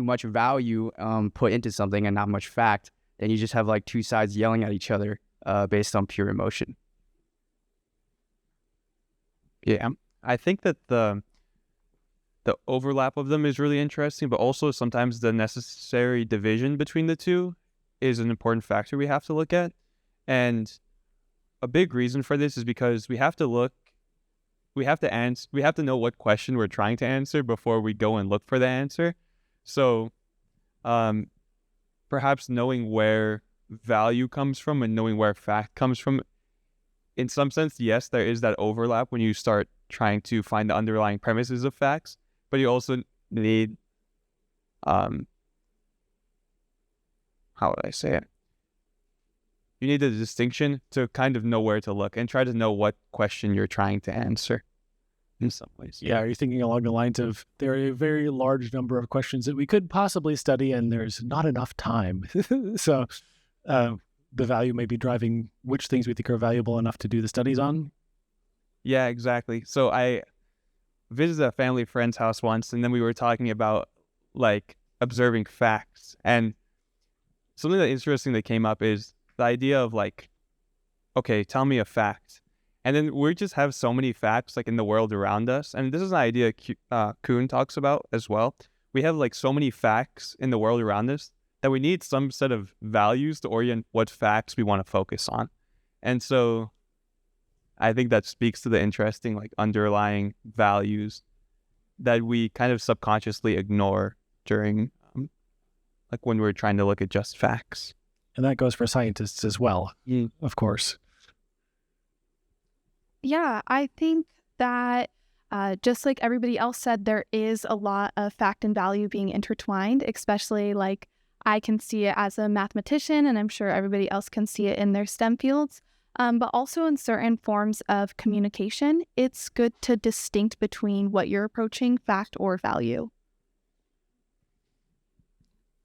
much value put into something and not much fact, then you just have 2 sides yelling at each other based on pure emotion. Yeah, I think that the overlap of them is really interesting, but also sometimes the necessary division between the 2 is an important factor we have to look at. And a big reason for this is because we have to know what question we're trying to answer before we go and look for the answer. So perhaps knowing where value comes from and knowing where fact comes from, in some sense, yes, there is that overlap when you start trying to find the underlying premises of facts, but you also need, how would I say it? You need a distinction to kind of know where to look and try to know what question you're trying to answer in some ways. Yeah, are you thinking along the lines of there are a very large number of questions that we could possibly study and there's not enough time? So the value may be driving which things we think are valuable enough to do the studies on? Yeah, exactly. So I visited a family friend's house once, and then we were talking about observing facts. And something that interesting that came up is the idea of like, okay, tell me a fact. And then we just have so many facts like in the world around us. And this is an idea Kuhn talks about as well. We have like so many facts in the world around us that we need some set of values to orient what facts we want to focus on. And so I think that speaks to the interesting like underlying values that we kind of subconsciously ignore during like when we're trying to look at just facts. And that goes for scientists as well, of course. Yeah, I think that just like everybody else said, there is a lot of fact and value being intertwined, especially like I can see it as a mathematician, and I'm sure everybody else can see it in their STEM fields. But also in certain forms of communication, it's good to distinct between what you're approaching, fact or value.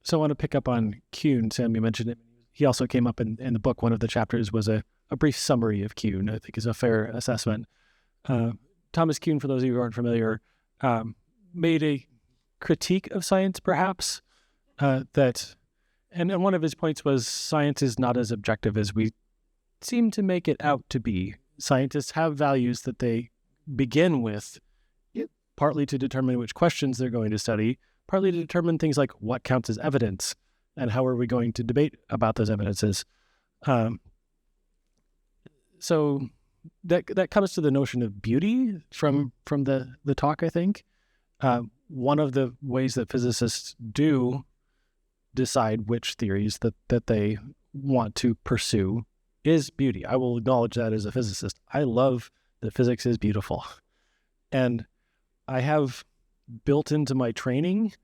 So I want to pick up on Kuhn. Sam, you mentioned it. He also came up in the book. One of the chapters was a brief summary of Kuhn, I think is a fair assessment. Thomas Kuhn, for those of you who aren't familiar, made a critique of science, perhaps, that, and one of his points was science is not as objective as we seem to make it out to be. Scientists have values that they begin with, partly to determine which questions they're going to study, partly to determine things like what counts as evidence and how are we going to debate about those evidences. So that comes to the notion of beauty from the talk, I think. One of the ways that physicists do decide which theories that they want to pursue is beauty. I will acknowledge that as a physicist. I love that physics is beautiful. And I have built into my training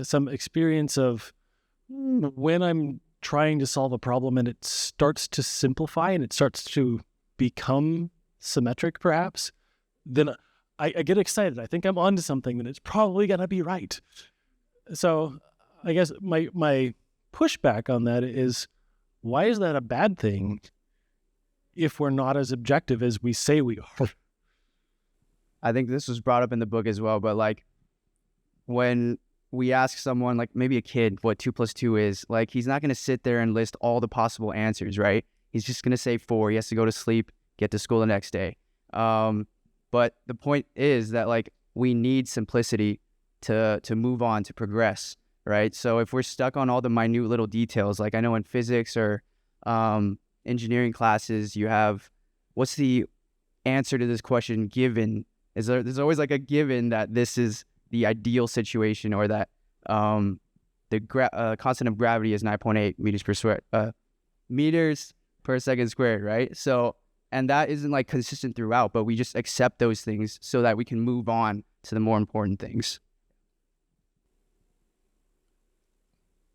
some experience of when I'm trying to solve a problem and it starts to simplify and it starts to become symmetric, perhaps, then I get excited. I think I'm onto something and it's probably going to be right. So I guess my pushback on that is, why is that a bad thing if we're not as objective as we say we are? I think this was brought up in the book as well, but like when we ask someone, like maybe a kid, what 2 + 2 is, like he's not going to sit there and list all the possible answers, right? He's just going to say 4. He has to go to sleep, get to school the next day. But the point is that like we need simplicity to move on, to progress, right? So if we're stuck on all the minute little details, like I know in physics or engineering classes, you have, what's the answer to this question given? There's always like a given that this is the ideal situation, or that the constant of gravity is 9.8 meters per second squared, right? So, and that isn't like consistent throughout, but we just accept those things so that we can move on to the more important things.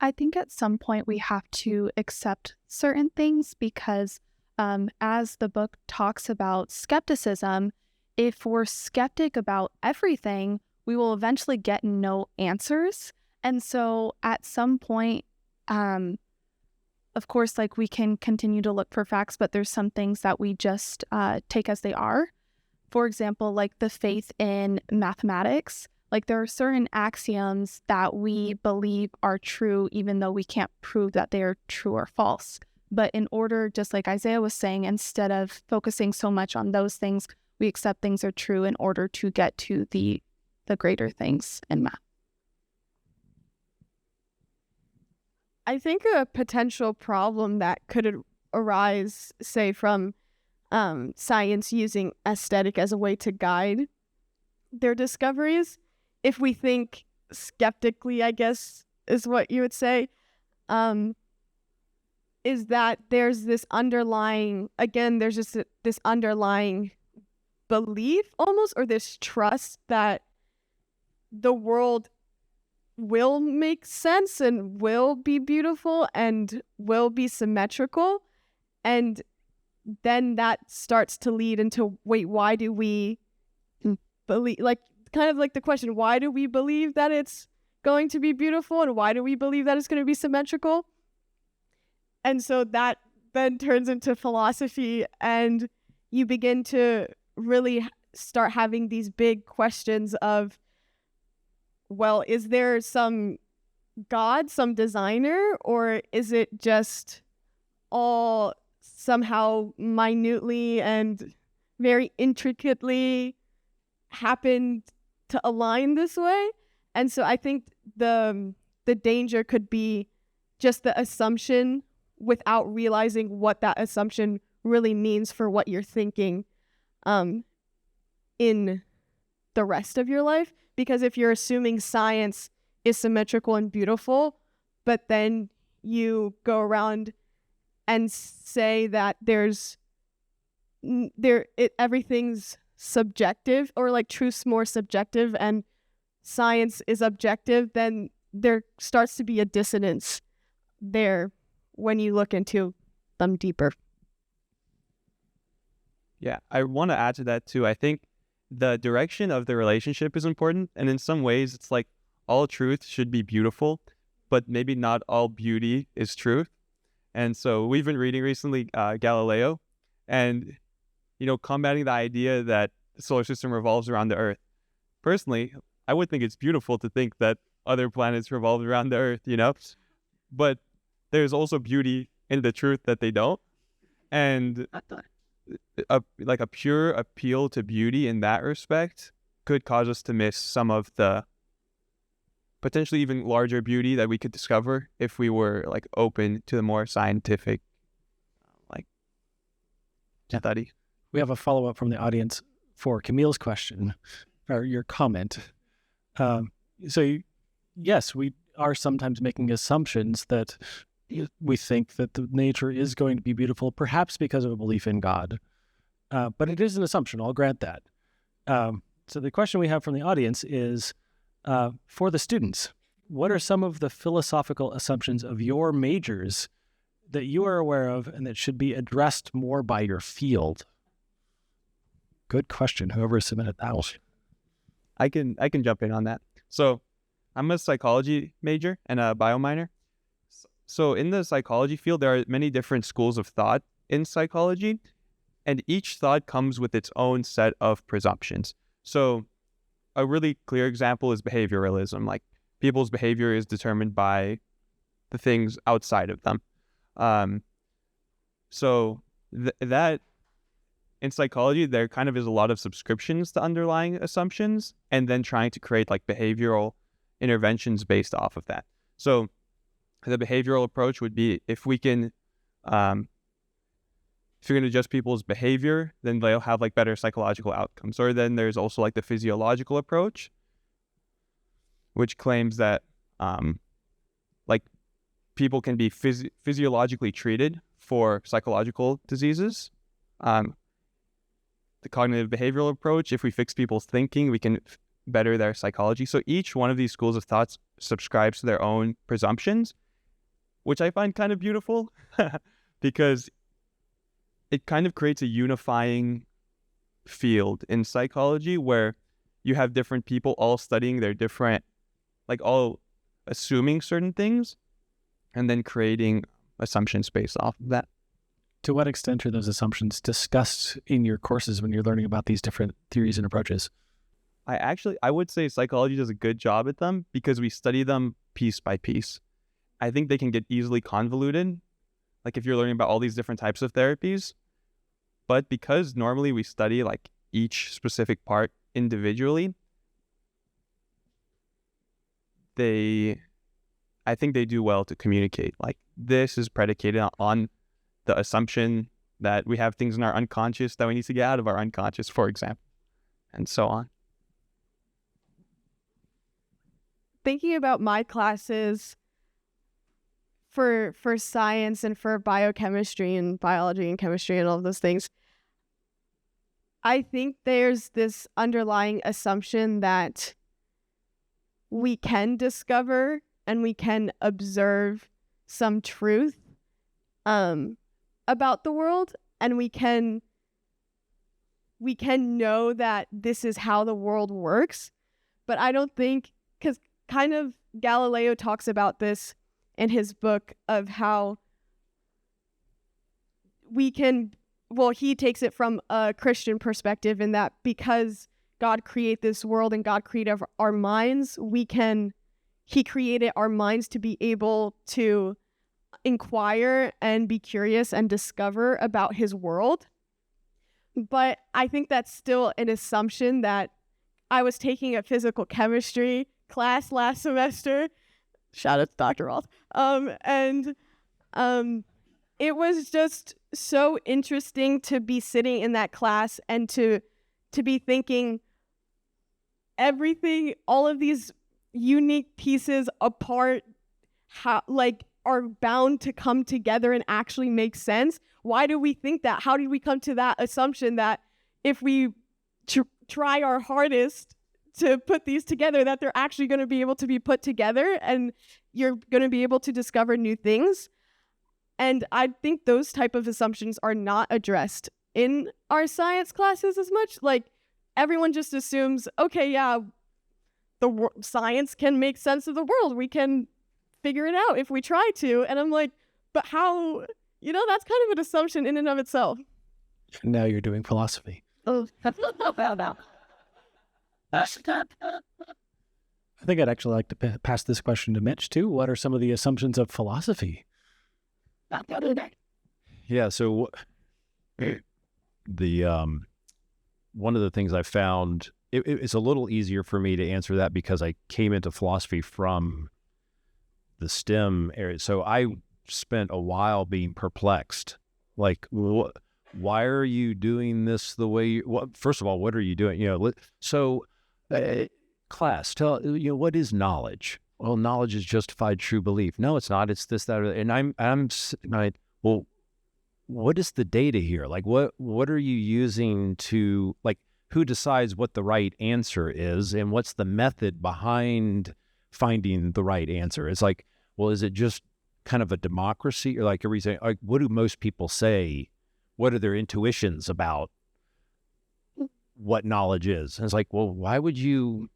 I think at some point we have to accept certain things because as the book talks about skepticism, if we're skeptic about everything, we will eventually get no answers. And so at some point, of course, like we can continue to look for facts, but there's some things that we just take as they are. For example, like the faith in mathematics, like there are certain axioms that we believe are true, even though we can't prove that they are true or false. But in order, just like Isaiah was saying, instead of focusing so much on those things, we accept things are true in order to get to the greater things in math. I think a potential problem that could arise, say, from science using aesthetic as a way to guide their discoveries, if we think skeptically, I guess is what you would say, is that there's this underlying, again, there's just this underlying belief almost, or this trust that the world will make sense and will be beautiful and will be symmetrical. And then that starts to lead into, wait, why do we believe, like, kind of like the question, why do we believe that it's going to be beautiful and why do we believe that it's going to be symmetrical? And so that then turns into philosophy, and you begin to really start having these big questions of, well, is there some God, some designer, or is it just all somehow minutely and very intricately happened to align this way? And so I think the danger could be just the assumption without realizing what that assumption really means for what you're thinking in the rest of your life. Because if you're assuming science is symmetrical and beautiful, but then you go around and say that everything's subjective, or like truth's more subjective and science is objective, then there starts to be a dissonance there when you look into them deeper. Yeah, I want to add to that too. I think the direction of the relationship is important, and in some ways it's like all truth should be beautiful, but maybe not all beauty is truth. And so we've been reading recently Galileo, and combating the idea that the solar system revolves around the Earth. Personally, I would think it's beautiful to think that other planets revolve around the Earth, but there's also beauty in the truth that they don't. And like a pure appeal to beauty in that respect could cause us to miss some of the potentially even larger beauty that we could discover if we were like open to the more scientific study. We have a follow-up from the audience for Camille's question, or your comment. So yes, we are sometimes making assumptions that we think that the nature is going to be beautiful, perhaps because of a belief in God. But it is an assumption, I'll grant that. So the question we have from the audience is, for the students, what are some of the philosophical assumptions of your majors that you are aware of and that should be addressed more by your field? Good question, whoever submitted that one. I can jump in on that. So I'm a psychology major and a bio minor. So in the psychology field, there are many different schools of thought in psychology, and each thought comes with its own set of presumptions. So a really clear example is behavioralism. Like, people's behavior is determined by the things outside of them. So that in psychology, there kind of is a lot of subscriptions to underlying assumptions, and then trying to create like behavioral interventions based off of that. So the behavioral approach would be, if we can, if you're going to adjust people's behavior, then they'll have like better psychological outcomes. Or then there's also like the physiological approach, which claims that like people can be physiologically treated for psychological diseases. The cognitive behavioral approach, if we fix people's thinking, we can better their psychology. So each one of these schools of thought subscribes to their own presumptions, which I find kind of beautiful because it kind of creates a unifying field in psychology where you have different people all studying their different, like all assuming certain things and then creating assumptions based off of that. To what extent are those assumptions discussed in your courses when you're learning about these different theories and approaches? I would say psychology does a good job at them because we study them piece by piece. I think they can get easily convoluted, like if you're learning about all these different types of therapies. But because normally we study like each specific part individually, I think they do well to communicate. Like, this is predicated on the assumption that we have things in our unconscious that we need to get out of our unconscious, for example, and so on. Thinking about my classes for science and for biochemistry and biology and chemistry and all of those things, I think there's this underlying assumption that we can discover and we can observe some truth about the world, and we can know that this is how the world works. But I don't think, because kind of Galileo talks about this in his book of how we can, well, he takes it from a Christian perspective in that because God created this world and God created our minds, we can he created our minds to be able to inquire and be curious and discover about his world. But I think that's still an assumption that I was taking a physical chemistry class last semester. Shout out to Dr. Roth. It was just so interesting to be sitting in that class and to be thinking everything, all of these unique pieces apart, are bound to come together and actually make sense. Why do we think that? How did we come to that assumption that if we try our hardest to put these together, that they're actually going to be able to be put together and you're going to be able to discover new things? And I think those type of assumptions are not addressed in our science classes as much. Like, everyone just assumes, okay, yeah, science can make sense of the world. We can figure it out if we try to. And I'm like, but how? That's kind of an assumption in and of itself. Now you're doing philosophy. Oh, I think I'd actually like to pass this question to Mitch, too. What are some of the assumptions of philosophy? Yeah, so the one of the things I found, it's a little easier for me to answer that because I came into philosophy from the STEM area. So I spent a while being perplexed. Like, why are you doing this the way first of all, what are you doing? Class, what is knowledge? Well, knowledge is justified true belief. No, it's not. It's this, that, or that. And I'm like, well, what is the data here? Like, what are you using to, like, who decides what the right answer is, and what's the method behind finding the right answer? It's like, well, is it just kind of a democracy, or like everything? Like, what do most people say? What are their intuitions about what knowledge is? And it's like, well, why would you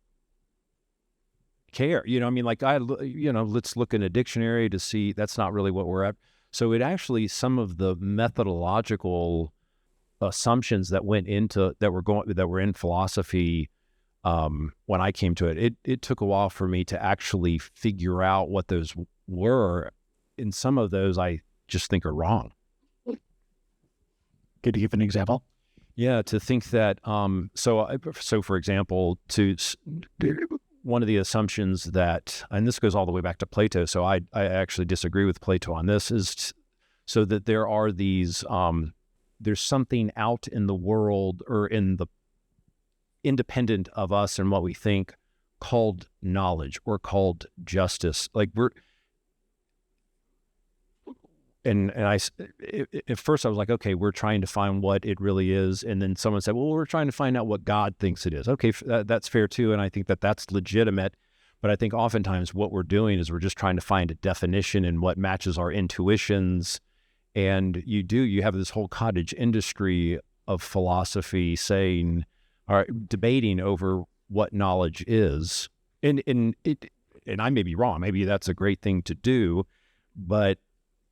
care? Let's look in a dictionary to see. That's not really what we're at. So it actually, some of the methodological assumptions that went into that were in philosophy when I came to it, it took a while for me to actually figure out what those were. And some of those I just think are wrong. Could you give an example? Yeah, to think that so for example, one of the assumptions that, and this goes all the way back to Plato, so I actually disagree with Plato on this, is so that there are these, there's something out in the world or in the independent of us and what we think called knowledge or called justice. Like at first I was like, okay, we're trying to find what it really is. And then someone said, well, we're trying to find out what God thinks it is. Okay, that's fair too. And I think that that's legitimate. But I think oftentimes what we're doing is we're just trying to find a definition in what matches our intuitions. And you have this whole cottage industry of philosophy saying, or debating over what knowledge is. And I may be wrong. Maybe that's a great thing to do, but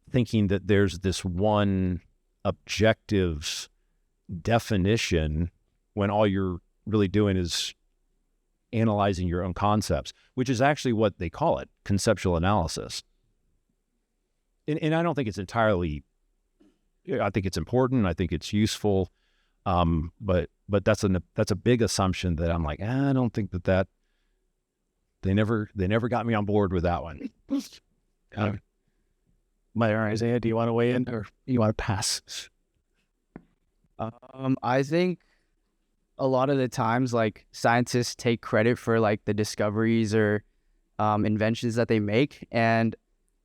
thinking that there's this one objective definition when all you're really doing is analyzing your own concepts, which is actually what they call it, conceptual analysis. And I don't think it's entirely, I think it's important, I think it's useful, but that's a big assumption that I'm like, I don't think that they never got me on board with that one. Maya or Isaiah, do you want to weigh in, or you want to pass? I think a lot of the times, like, scientists take credit for like the discoveries or inventions that they make, and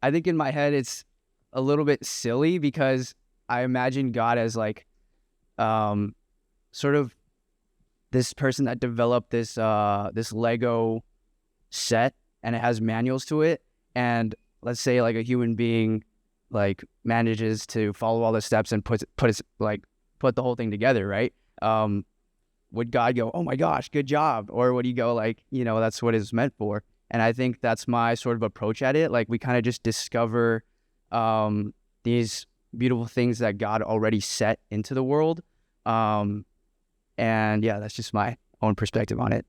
I think in my head it's a little bit silly because I imagine God as like sort of this person that developed this Lego set, and it has manuals to it, and let's say like a human being like manages to follow all the steps and put the whole thing together, right? Would God go, oh my gosh, good job? Or would he go like, that's what it's meant for? And I think that's my sort of approach at it. Like, we kind of just discover these beautiful things that God already set into the world. And yeah, that's just my own perspective on it.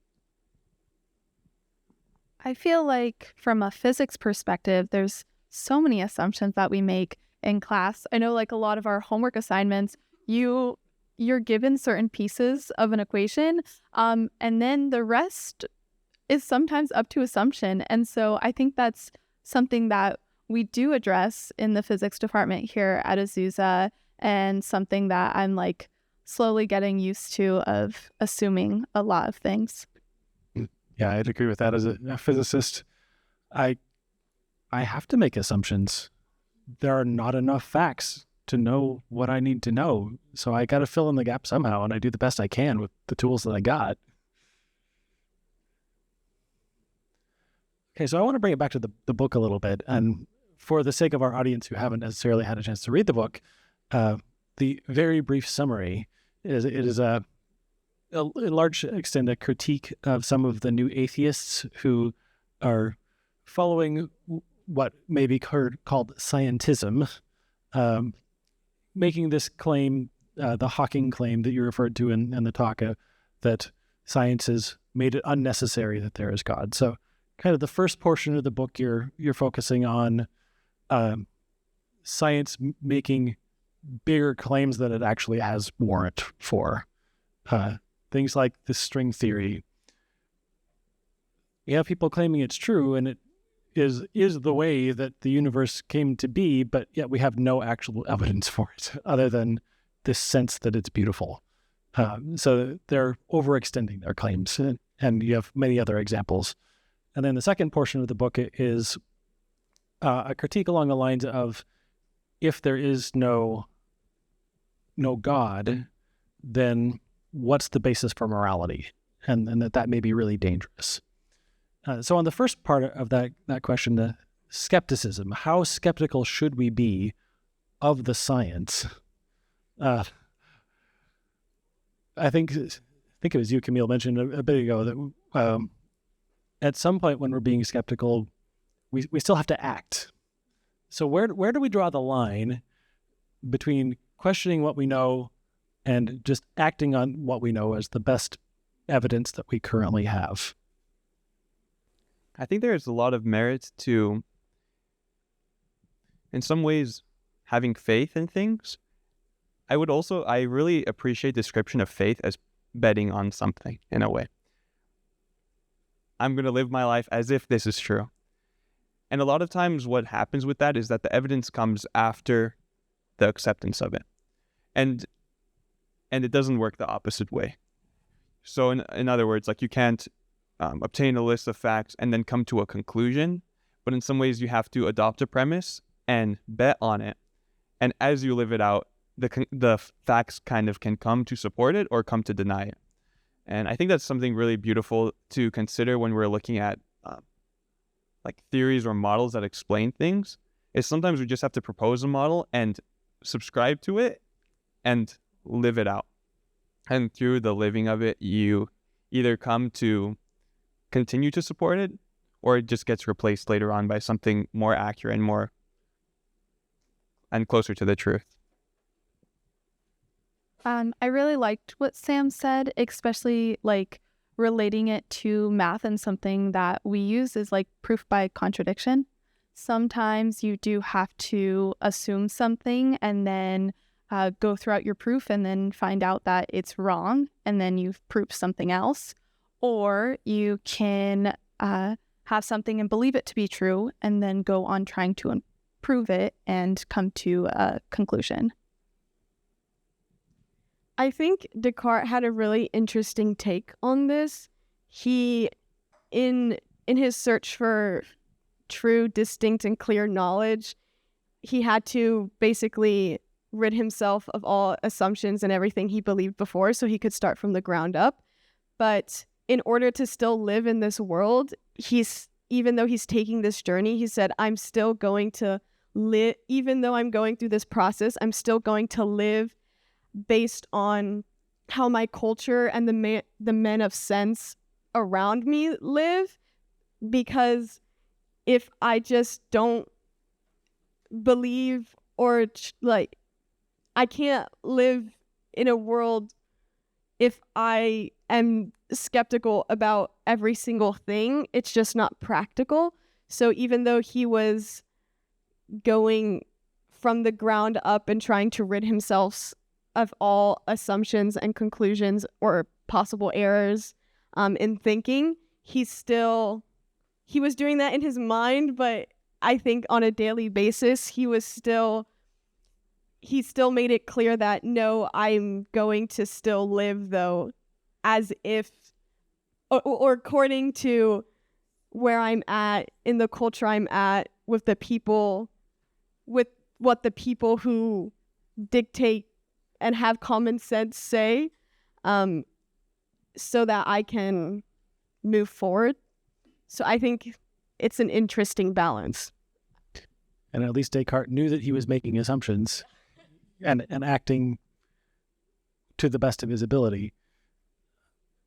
I feel like from a physics perspective, there's so many assumptions that we make in class. I know like a lot of our homework assignments, you're given certain pieces of an equation, and then the rest is sometimes up to assumption. And so I think that's something that we do address in the physics department here at Azusa, and something that I'm like slowly getting used to, of assuming a lot of things. Yeah, I'd agree with that. As a physicist, I have to make assumptions. There are not enough facts to know what I need to know. So I got to fill in the gap somehow, and I do the best I can with the tools that I got. Okay, so I want to bring it back to the book a little bit. And for the sake of our audience who haven't necessarily had a chance to read the book, the very brief summary is a large extent a critique of some of the new atheists who are following what may be called scientism, making this claim, the Hawking claim that you referred to in the talk, that science has made it unnecessary that there is God. So kind of the first portion of the book, you're focusing on science making bigger claims than it actually has warrant for. Things like the string theory. You have people claiming it's true, and it is the way that the universe came to be, but yet we have no actual evidence for it other than this sense that it's beautiful. So they're overextending their claims, and you have many other examples. And then the second portion of the book is a critique along the lines of, if there is no God, then what's the basis for morality? And that may be really dangerous. So on the first part of that question, the skepticism, how skeptical should we be of the science? I think it was you, Camille, mentioned a bit ago that at some point when we're being skeptical, we still have to act. So where do we draw the line between questioning what we know and just acting on what we know as the best evidence that we currently have? I think there's a lot of merit to, in some ways, having faith in things. I really appreciate the description of faith as betting on something in a way. I'm going to live my life as if this is true. And a lot of times what happens with that is that the evidence comes after the acceptance of it. And it doesn't work the opposite way. So in other words, like you can't obtain a list of facts and then come to a conclusion, but in some ways you have to adopt a premise and bet on it. And as you live it out, the facts kind of can come to support it or come to deny it. And I think that's something really beautiful to consider when we're looking at like theories or models that explain things, is sometimes we just have to propose a model and subscribe to it and live it out. And through the living of it, you either come to continue to support it, or it just gets replaced later on by something more accurate and closer to the truth. I really liked what Sam said, especially like relating it to math, and something that we use is like proof by contradiction. Sometimes you do have to assume something and then go throughout your proof and then find out that it's wrong, and then you've proved something else. Or you can have something and believe it to be true and then go on trying to improve it and come to a conclusion. I think Descartes had a really interesting take on this. He, in his search for true, distinct, and clear knowledge, he had to basically rid himself of all assumptions and everything he believed before so he could start from the ground up. But in order to still live in this world, even though he's taking this journey, he said, I'm still going to live, even though I'm going through this process, I'm still going to live based on how my culture and the men of sense around me live. Because if I just don't believe, or like, I can't live in a world if I am skeptical about every single thing, it's just not practical. So even though he was going from the ground up and trying to rid himself of all assumptions and conclusions or possible errors in thinking, he was doing that in his mind, but I think on a daily basis, he still made it clear that, no, I'm going to still live, though, as if, or according to where I'm at, in the culture I'm at, with the people, with what the people who dictate and have common sense say, so that I can move forward. So I think it's an interesting balance. And at least Descartes knew that he was making assumptions and acting to the best of his ability.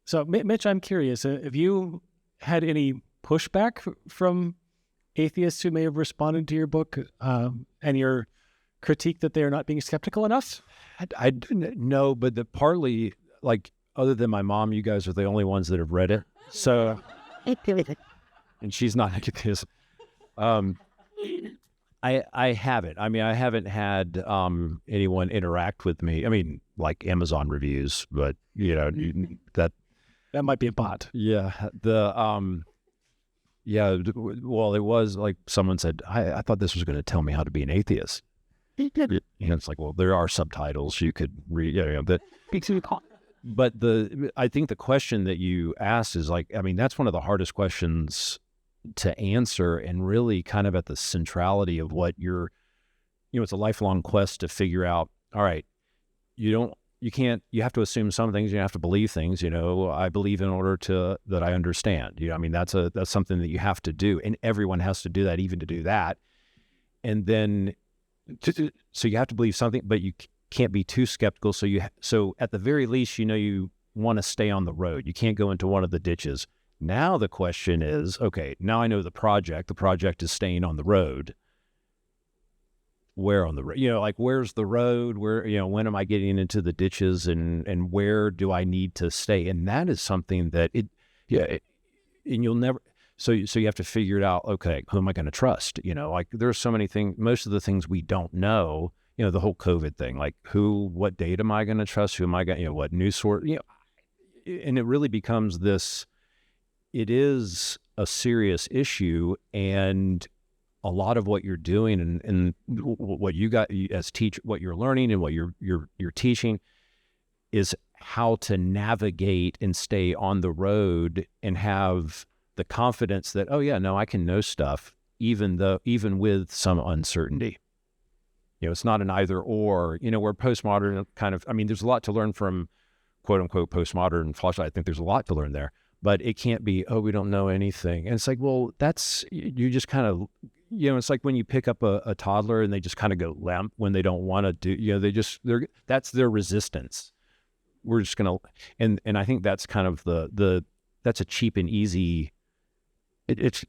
So, Mitch, I'm curious, have you had any pushback from atheists who may have responded to your book and your critique that they are not being skeptical enough? I no, but partly, like, other than my mom, you guys are the only ones that have read it. So, and she's not like this. I haven't. I mean, I haven't had anyone interact with me. I mean, like Amazon reviews, but that might be a bot. Yeah. Well, it was like someone said, I thought this was going to tell me how to be an atheist. It's like, well, there are subtitles you could read. But I think the question that you asked is like, I mean, that's one of the hardest questions to answer, and really kind of at the centrality of what it's a lifelong quest to figure out, all right, you have to assume some things, you have to believe things, I believe in order that I understand, I mean, that's something that you have to do, and everyone has to do that, even to do that. And then, so you have to believe something, but you can't be too skeptical. So at the very least, you want to stay on the road. You can't go into one of the ditches. Now the question is, okay, now I know the project. The project is staying on the road. Where on the road? Like, where's the road? Where, when am I getting into the ditches, and where do I need to stay? And that is something that and you'll never, so you have to figure it out. Okay, who am I going to trust? Like, there's so many things, most of the things we don't know, the whole COVID thing, like what data am I going to trust? Who am I going, what news source, and it really becomes this, it is a serious issue, and a lot of what you're doing and what you got as what you're learning and what you're teaching is how to navigate and stay on the road and have the confidence that, oh yeah, no, I can know stuff even with some uncertainty. It's not an either or, where postmodern kind of, I mean, there's a lot to learn from quote unquote postmodern philosophy. I think there's a lot to learn there. But it can't be, oh, we don't know anything. And it's like, well, you just kind of, it's like when you pick up a toddler and they just kind of go limp when they don't want to do, that's their resistance. We're just going to, and I think that's kind of that's a cheap and easy, it's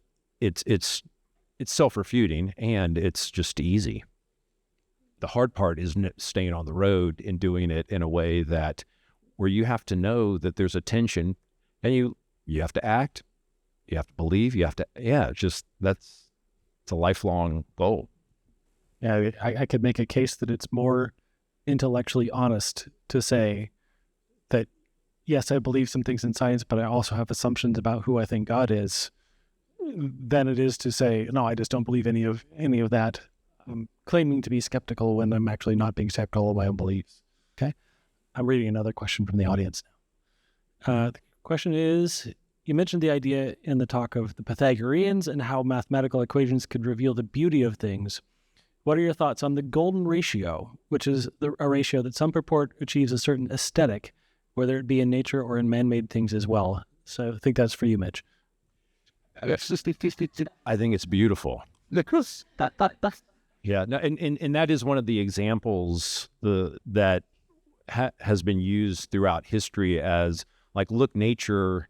self-refuting, and it's just easy. The hard part is staying on the road and doing it in a way where you have to know that there's a tension, and you have to act, you have to believe, it's a lifelong goal. Yeah, I could make a case that it's more intellectually honest to say that, yes, I believe some things in science, but I also have assumptions about who I think God is, than it is to say, no, I just don't believe any of that. I'm claiming to be skeptical when I'm actually not being skeptical of my own beliefs. Okay? I'm reading another question from the audience now. The question is, you mentioned the idea in the talk of the Pythagoreans and how mathematical equations could reveal the beauty of things. What are your thoughts on the golden ratio, which is a ratio that some purport achieves a certain aesthetic, whether it be in nature or in man-made things as well? So I think that's for you, Mitch. I think it's beautiful. Yeah, no, and that is one of the examples that has been used throughout history as, like, look, nature.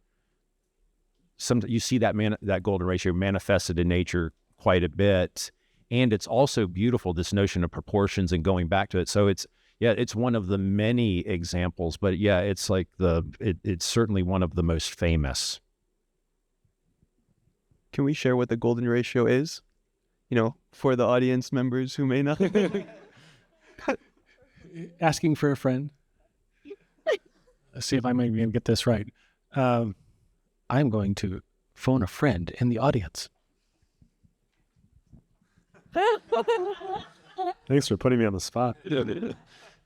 You see that golden ratio manifested in nature quite a bit, and it's also beautiful, this notion of proportions and going back to it. So it's Yeah, it's one of the many examples, but yeah, it's like it's certainly one of the most famous. Can we share what the golden ratio is? For the audience members who may not. Asking for a friend. Let's see if I might even get this right. I'm going to phone a friend in the audience. Thanks for putting me on the spot.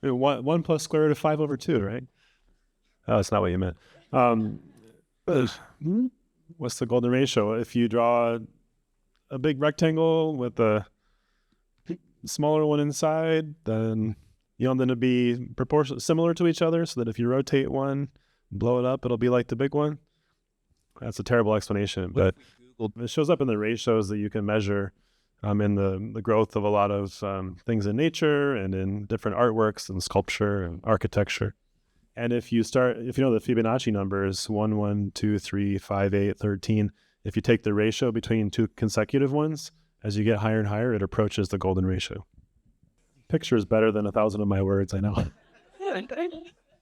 1 plus square root of 5/2, right? Oh, that's not what you meant. What's the golden ratio? If you draw a big rectangle with a smaller one inside, then you want them to be similar to each other, so that if you rotate one, blow it up, it'll be like the big one. That's a terrible explanation, but it shows up in the ratios that you can measure in the growth of a lot of things in nature and in different artworks and sculpture and architecture. And if you know the Fibonacci numbers, 1, 1, 2, 3, 5, 8, 13, if you take the ratio between two consecutive ones, as you get higher and higher, it approaches the golden ratio. Picture is better than 1,000 of my words, I know.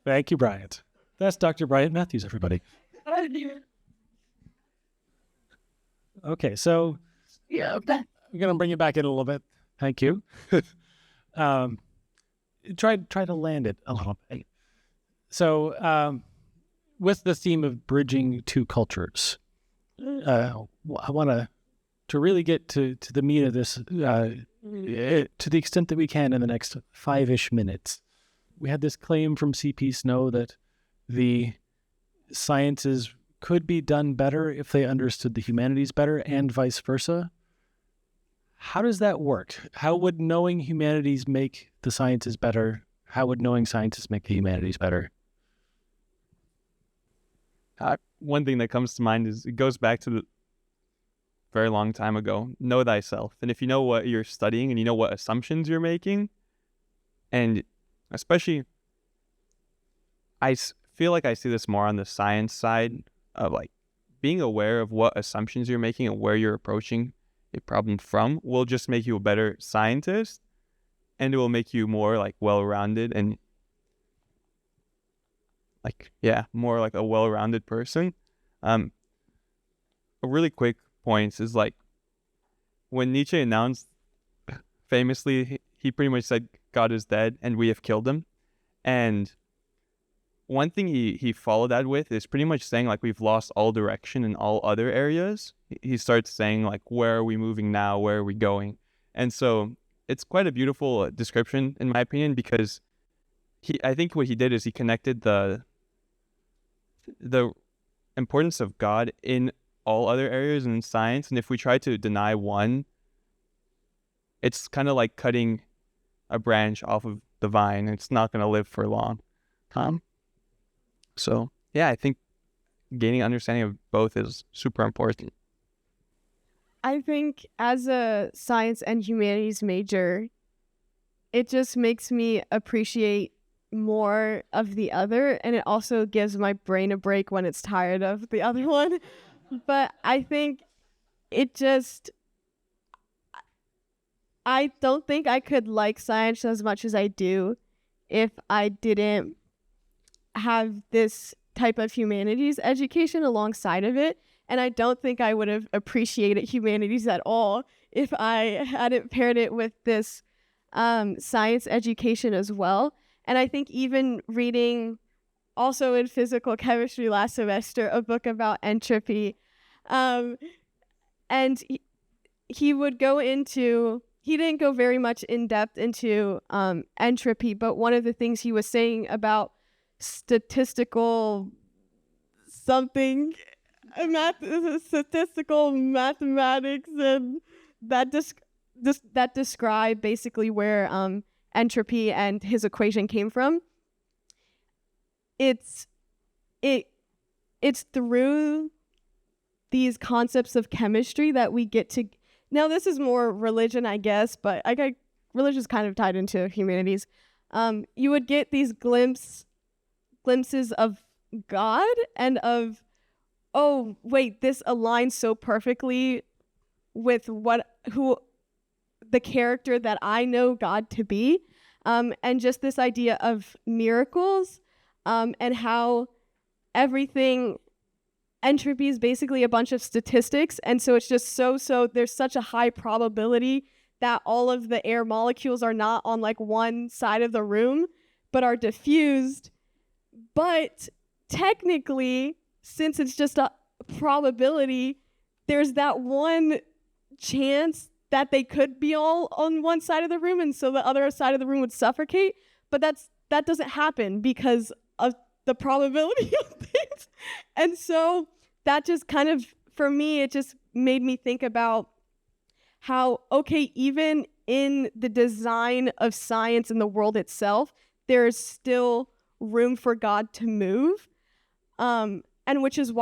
Thank you, Bryant. That's Dr. Bryant Matthews, everybody. Okay, so I'm going to bring you back in a little bit. Thank you. Try to land it a little bit. So with the theme of bridging two cultures, I want to really get to the meat of this to the extent that we can in the next 5-ish minutes. We had this claim from C.P. Snow that the sciences could be done better if they understood the humanities better, and vice versa. How does that work? How would knowing humanities make the sciences better? How would knowing sciences make the humanities better? One thing that comes to mind is it goes back to the very long time ago. Know thyself. And if you know what you're studying and you know what assumptions you're making, and especially, I feel like I see this more on the science side of like being aware of what assumptions you're making and where you're approaching a problem from will just make you a better scientist, and it will make you more like well-rounded and more like a well-rounded person. A really quick point is like when Nietzsche announced famously, he pretty much said God is dead and we have killed him. And one thing he followed that with is pretty much saying like we've lost all direction in all other areas. He starts saying like, where are we moving now? Where are we going? And so it's quite a beautiful description in my opinion, because I think what he did is he connected the importance of God in all other areas in science. And if we try to deny one, it's kind of like cutting a branch off of the vine. It's not going to live for long. So yeah, I think gaining understanding of both is super important. I think as a science and humanities major, it just makes me appreciate more of the other, and it also gives my brain a break when it's tired of the other one. But I think I don't think I could like science as much as I do if I didn't have this type of humanities education alongside of it. And I don't think I would have appreciated humanities at all if I hadn't paired it with this science education as well. And I think even reading also in physical chemistry last semester, a book about entropy, and he would go into, he didn't go very much in depth into entropy, but one of the things he was saying about statistical something, statistical mathematics, and that describe basically where entropy and his equation came from. It's through these concepts of chemistry that we get to. Now this is more religion, I guess, but religion is kind of tied into humanities. You would get these glimpses of God and of, oh wait, this aligns so perfectly with who the character that I know God to be. and just this idea of miracles, and how everything, entropy is basically a bunch of statistics, and so it's just so there's such a high probability that all of the air molecules are not on like one side of the room, but are diffused. But technically, since it's just a probability, there's that one chance that they could be all on one side of the room, and so the other side of the room would suffocate. But that doesn't happen because of the probability of things. And so that just kind of, for me, it just made me think about how, okay, even in the design of science and the world itself, there's still room for God to move, and which is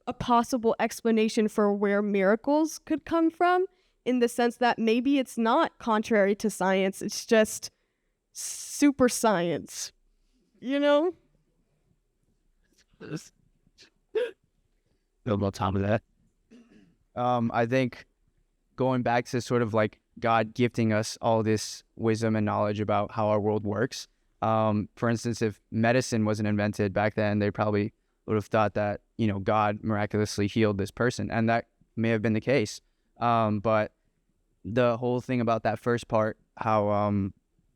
a possible explanation for where miracles could come from, in the sense that maybe it's not contrary to science, it's just super science, you know? Build on top of that. I think going back to sort of like God gifting us all this wisdom and knowledge about how our world works. For instance, if medicine wasn't invented back then, they probably would have thought that, God miraculously healed this person. And that may have been the case. But the whole thing about that first part, how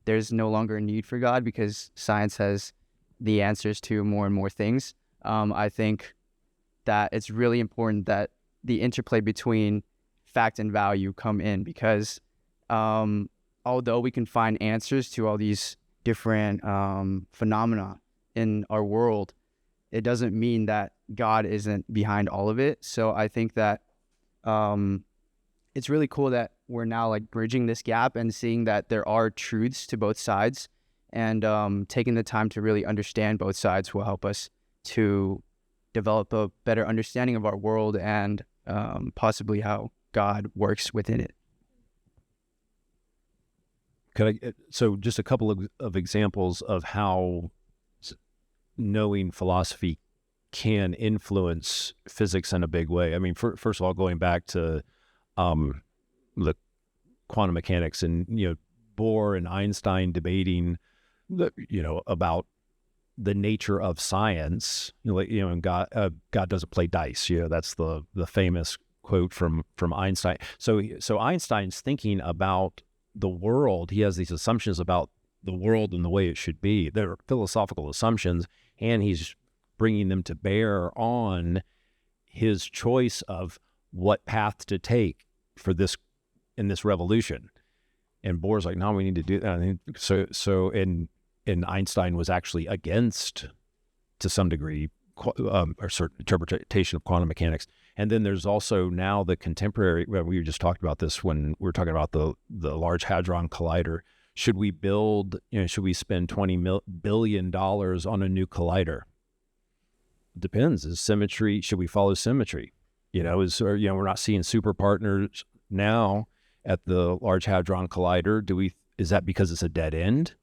there's no longer a need for God because science has the answers to more and more things. I think that it's really important that the interplay between fact and value come in, because although we can find answers to all these different phenomena in our world, it doesn't mean that God isn't behind all of it. So I think that it's really cool that we're now like bridging this gap and seeing that there are truths to both sides, and taking the time to really understand both sides will help us to develop a better understanding of our world and possibly how God works within it. So just a couple of examples of how knowing philosophy can influence physics in a big way. I mean, first of all, going back to the quantum mechanics and, Bohr and Einstein debating, about the nature of science, and God doesn't play dice. That's the famous quote from Einstein. So Einstein's thinking about the world. He has these assumptions about the world and the way it should be. They're philosophical assumptions, and he's bringing them to bear on his choice of what path to take for this in this revolution. And Bohr's like, no, we need to do that. And Einstein was actually against, to some degree, a certain interpretation of quantum mechanics. And then there's also now the contemporary, we just talked about this when we were talking about the Large Hadron Collider. Should we spend $20 billion on a new collider? Depends. Is symmetry, should we follow symmetry? We're not seeing super partners now at the Large Hadron Collider. Is that because it's a dead end?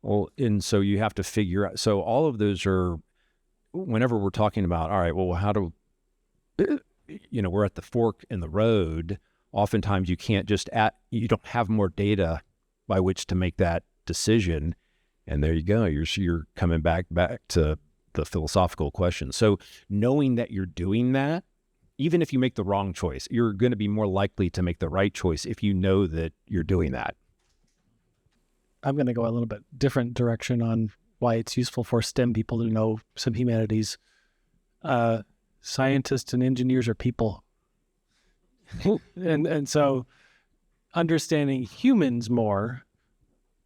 Well, and so you have to figure out, so all of those are, whenever we're talking about, all right, well, how do, we're at the fork in the road, oftentimes you can't you don't have more data by which to make that decision. And there you go, you're coming back to the philosophical question. So knowing that you're doing that, even if you make the wrong choice, you're going to be more likely to make the right choice if you know that you're doing that. I'm going to go a little bit different direction on why it's useful for STEM people to know some humanities. Scientists and engineers are people. and so understanding humans more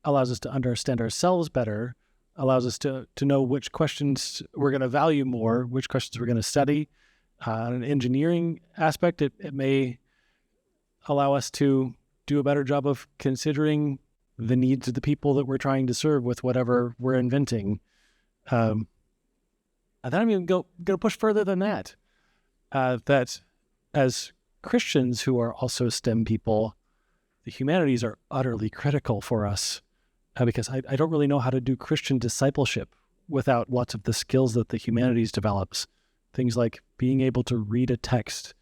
allows us to understand ourselves better, allows us to know which questions we're going to value more, which questions we're going to study. On an engineering aspect, it may allow us to do a better job of considering the needs of the people that we're trying to serve with whatever we're inventing. And then I'm even going to push further than that. That as Christians who are also STEM people, the humanities are utterly critical for us, because I don't really know how to do Christian discipleship without lots of the skills that the humanities develops. Things like being able to read a text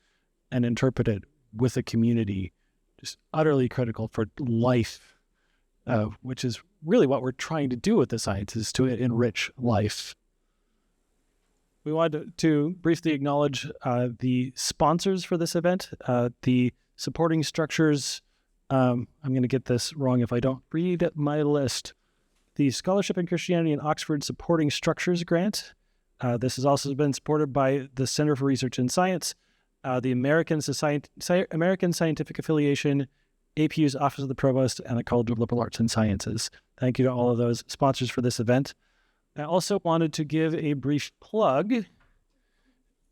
and interpret it with a community, just utterly critical for life. which is really what we're trying to do with the sciences, to enrich life. We wanted to briefly acknowledge the sponsors for this event, the supporting structures. I'm going to get this wrong if I don't read my list. The Scholarship in Christianity in Oxford Supporting Structures Grant. This has also been supported by the Center for Research in Science, the American Scientific Affiliation, APU's Office of the Provost, and the College of Liberal Arts and Sciences. Thank you to all of those sponsors for this event. I also wanted to give a brief plug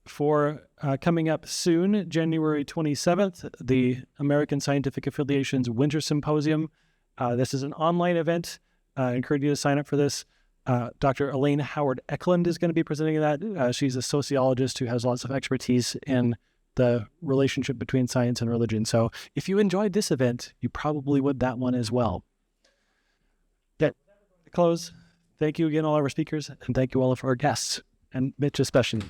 for coming up soon, January 27th, the American Scientific Affiliation's Winter Symposium. This is an online event. I encourage you to sign up for this. Dr. Elaine Howard Eklund is going to be presenting that. She's a sociologist who has lots of expertise in the relationship between science and religion. So if you enjoyed this event, you probably would that one as well. To close, thank you again, all our speakers, and thank you all of our guests, and Mitch especially.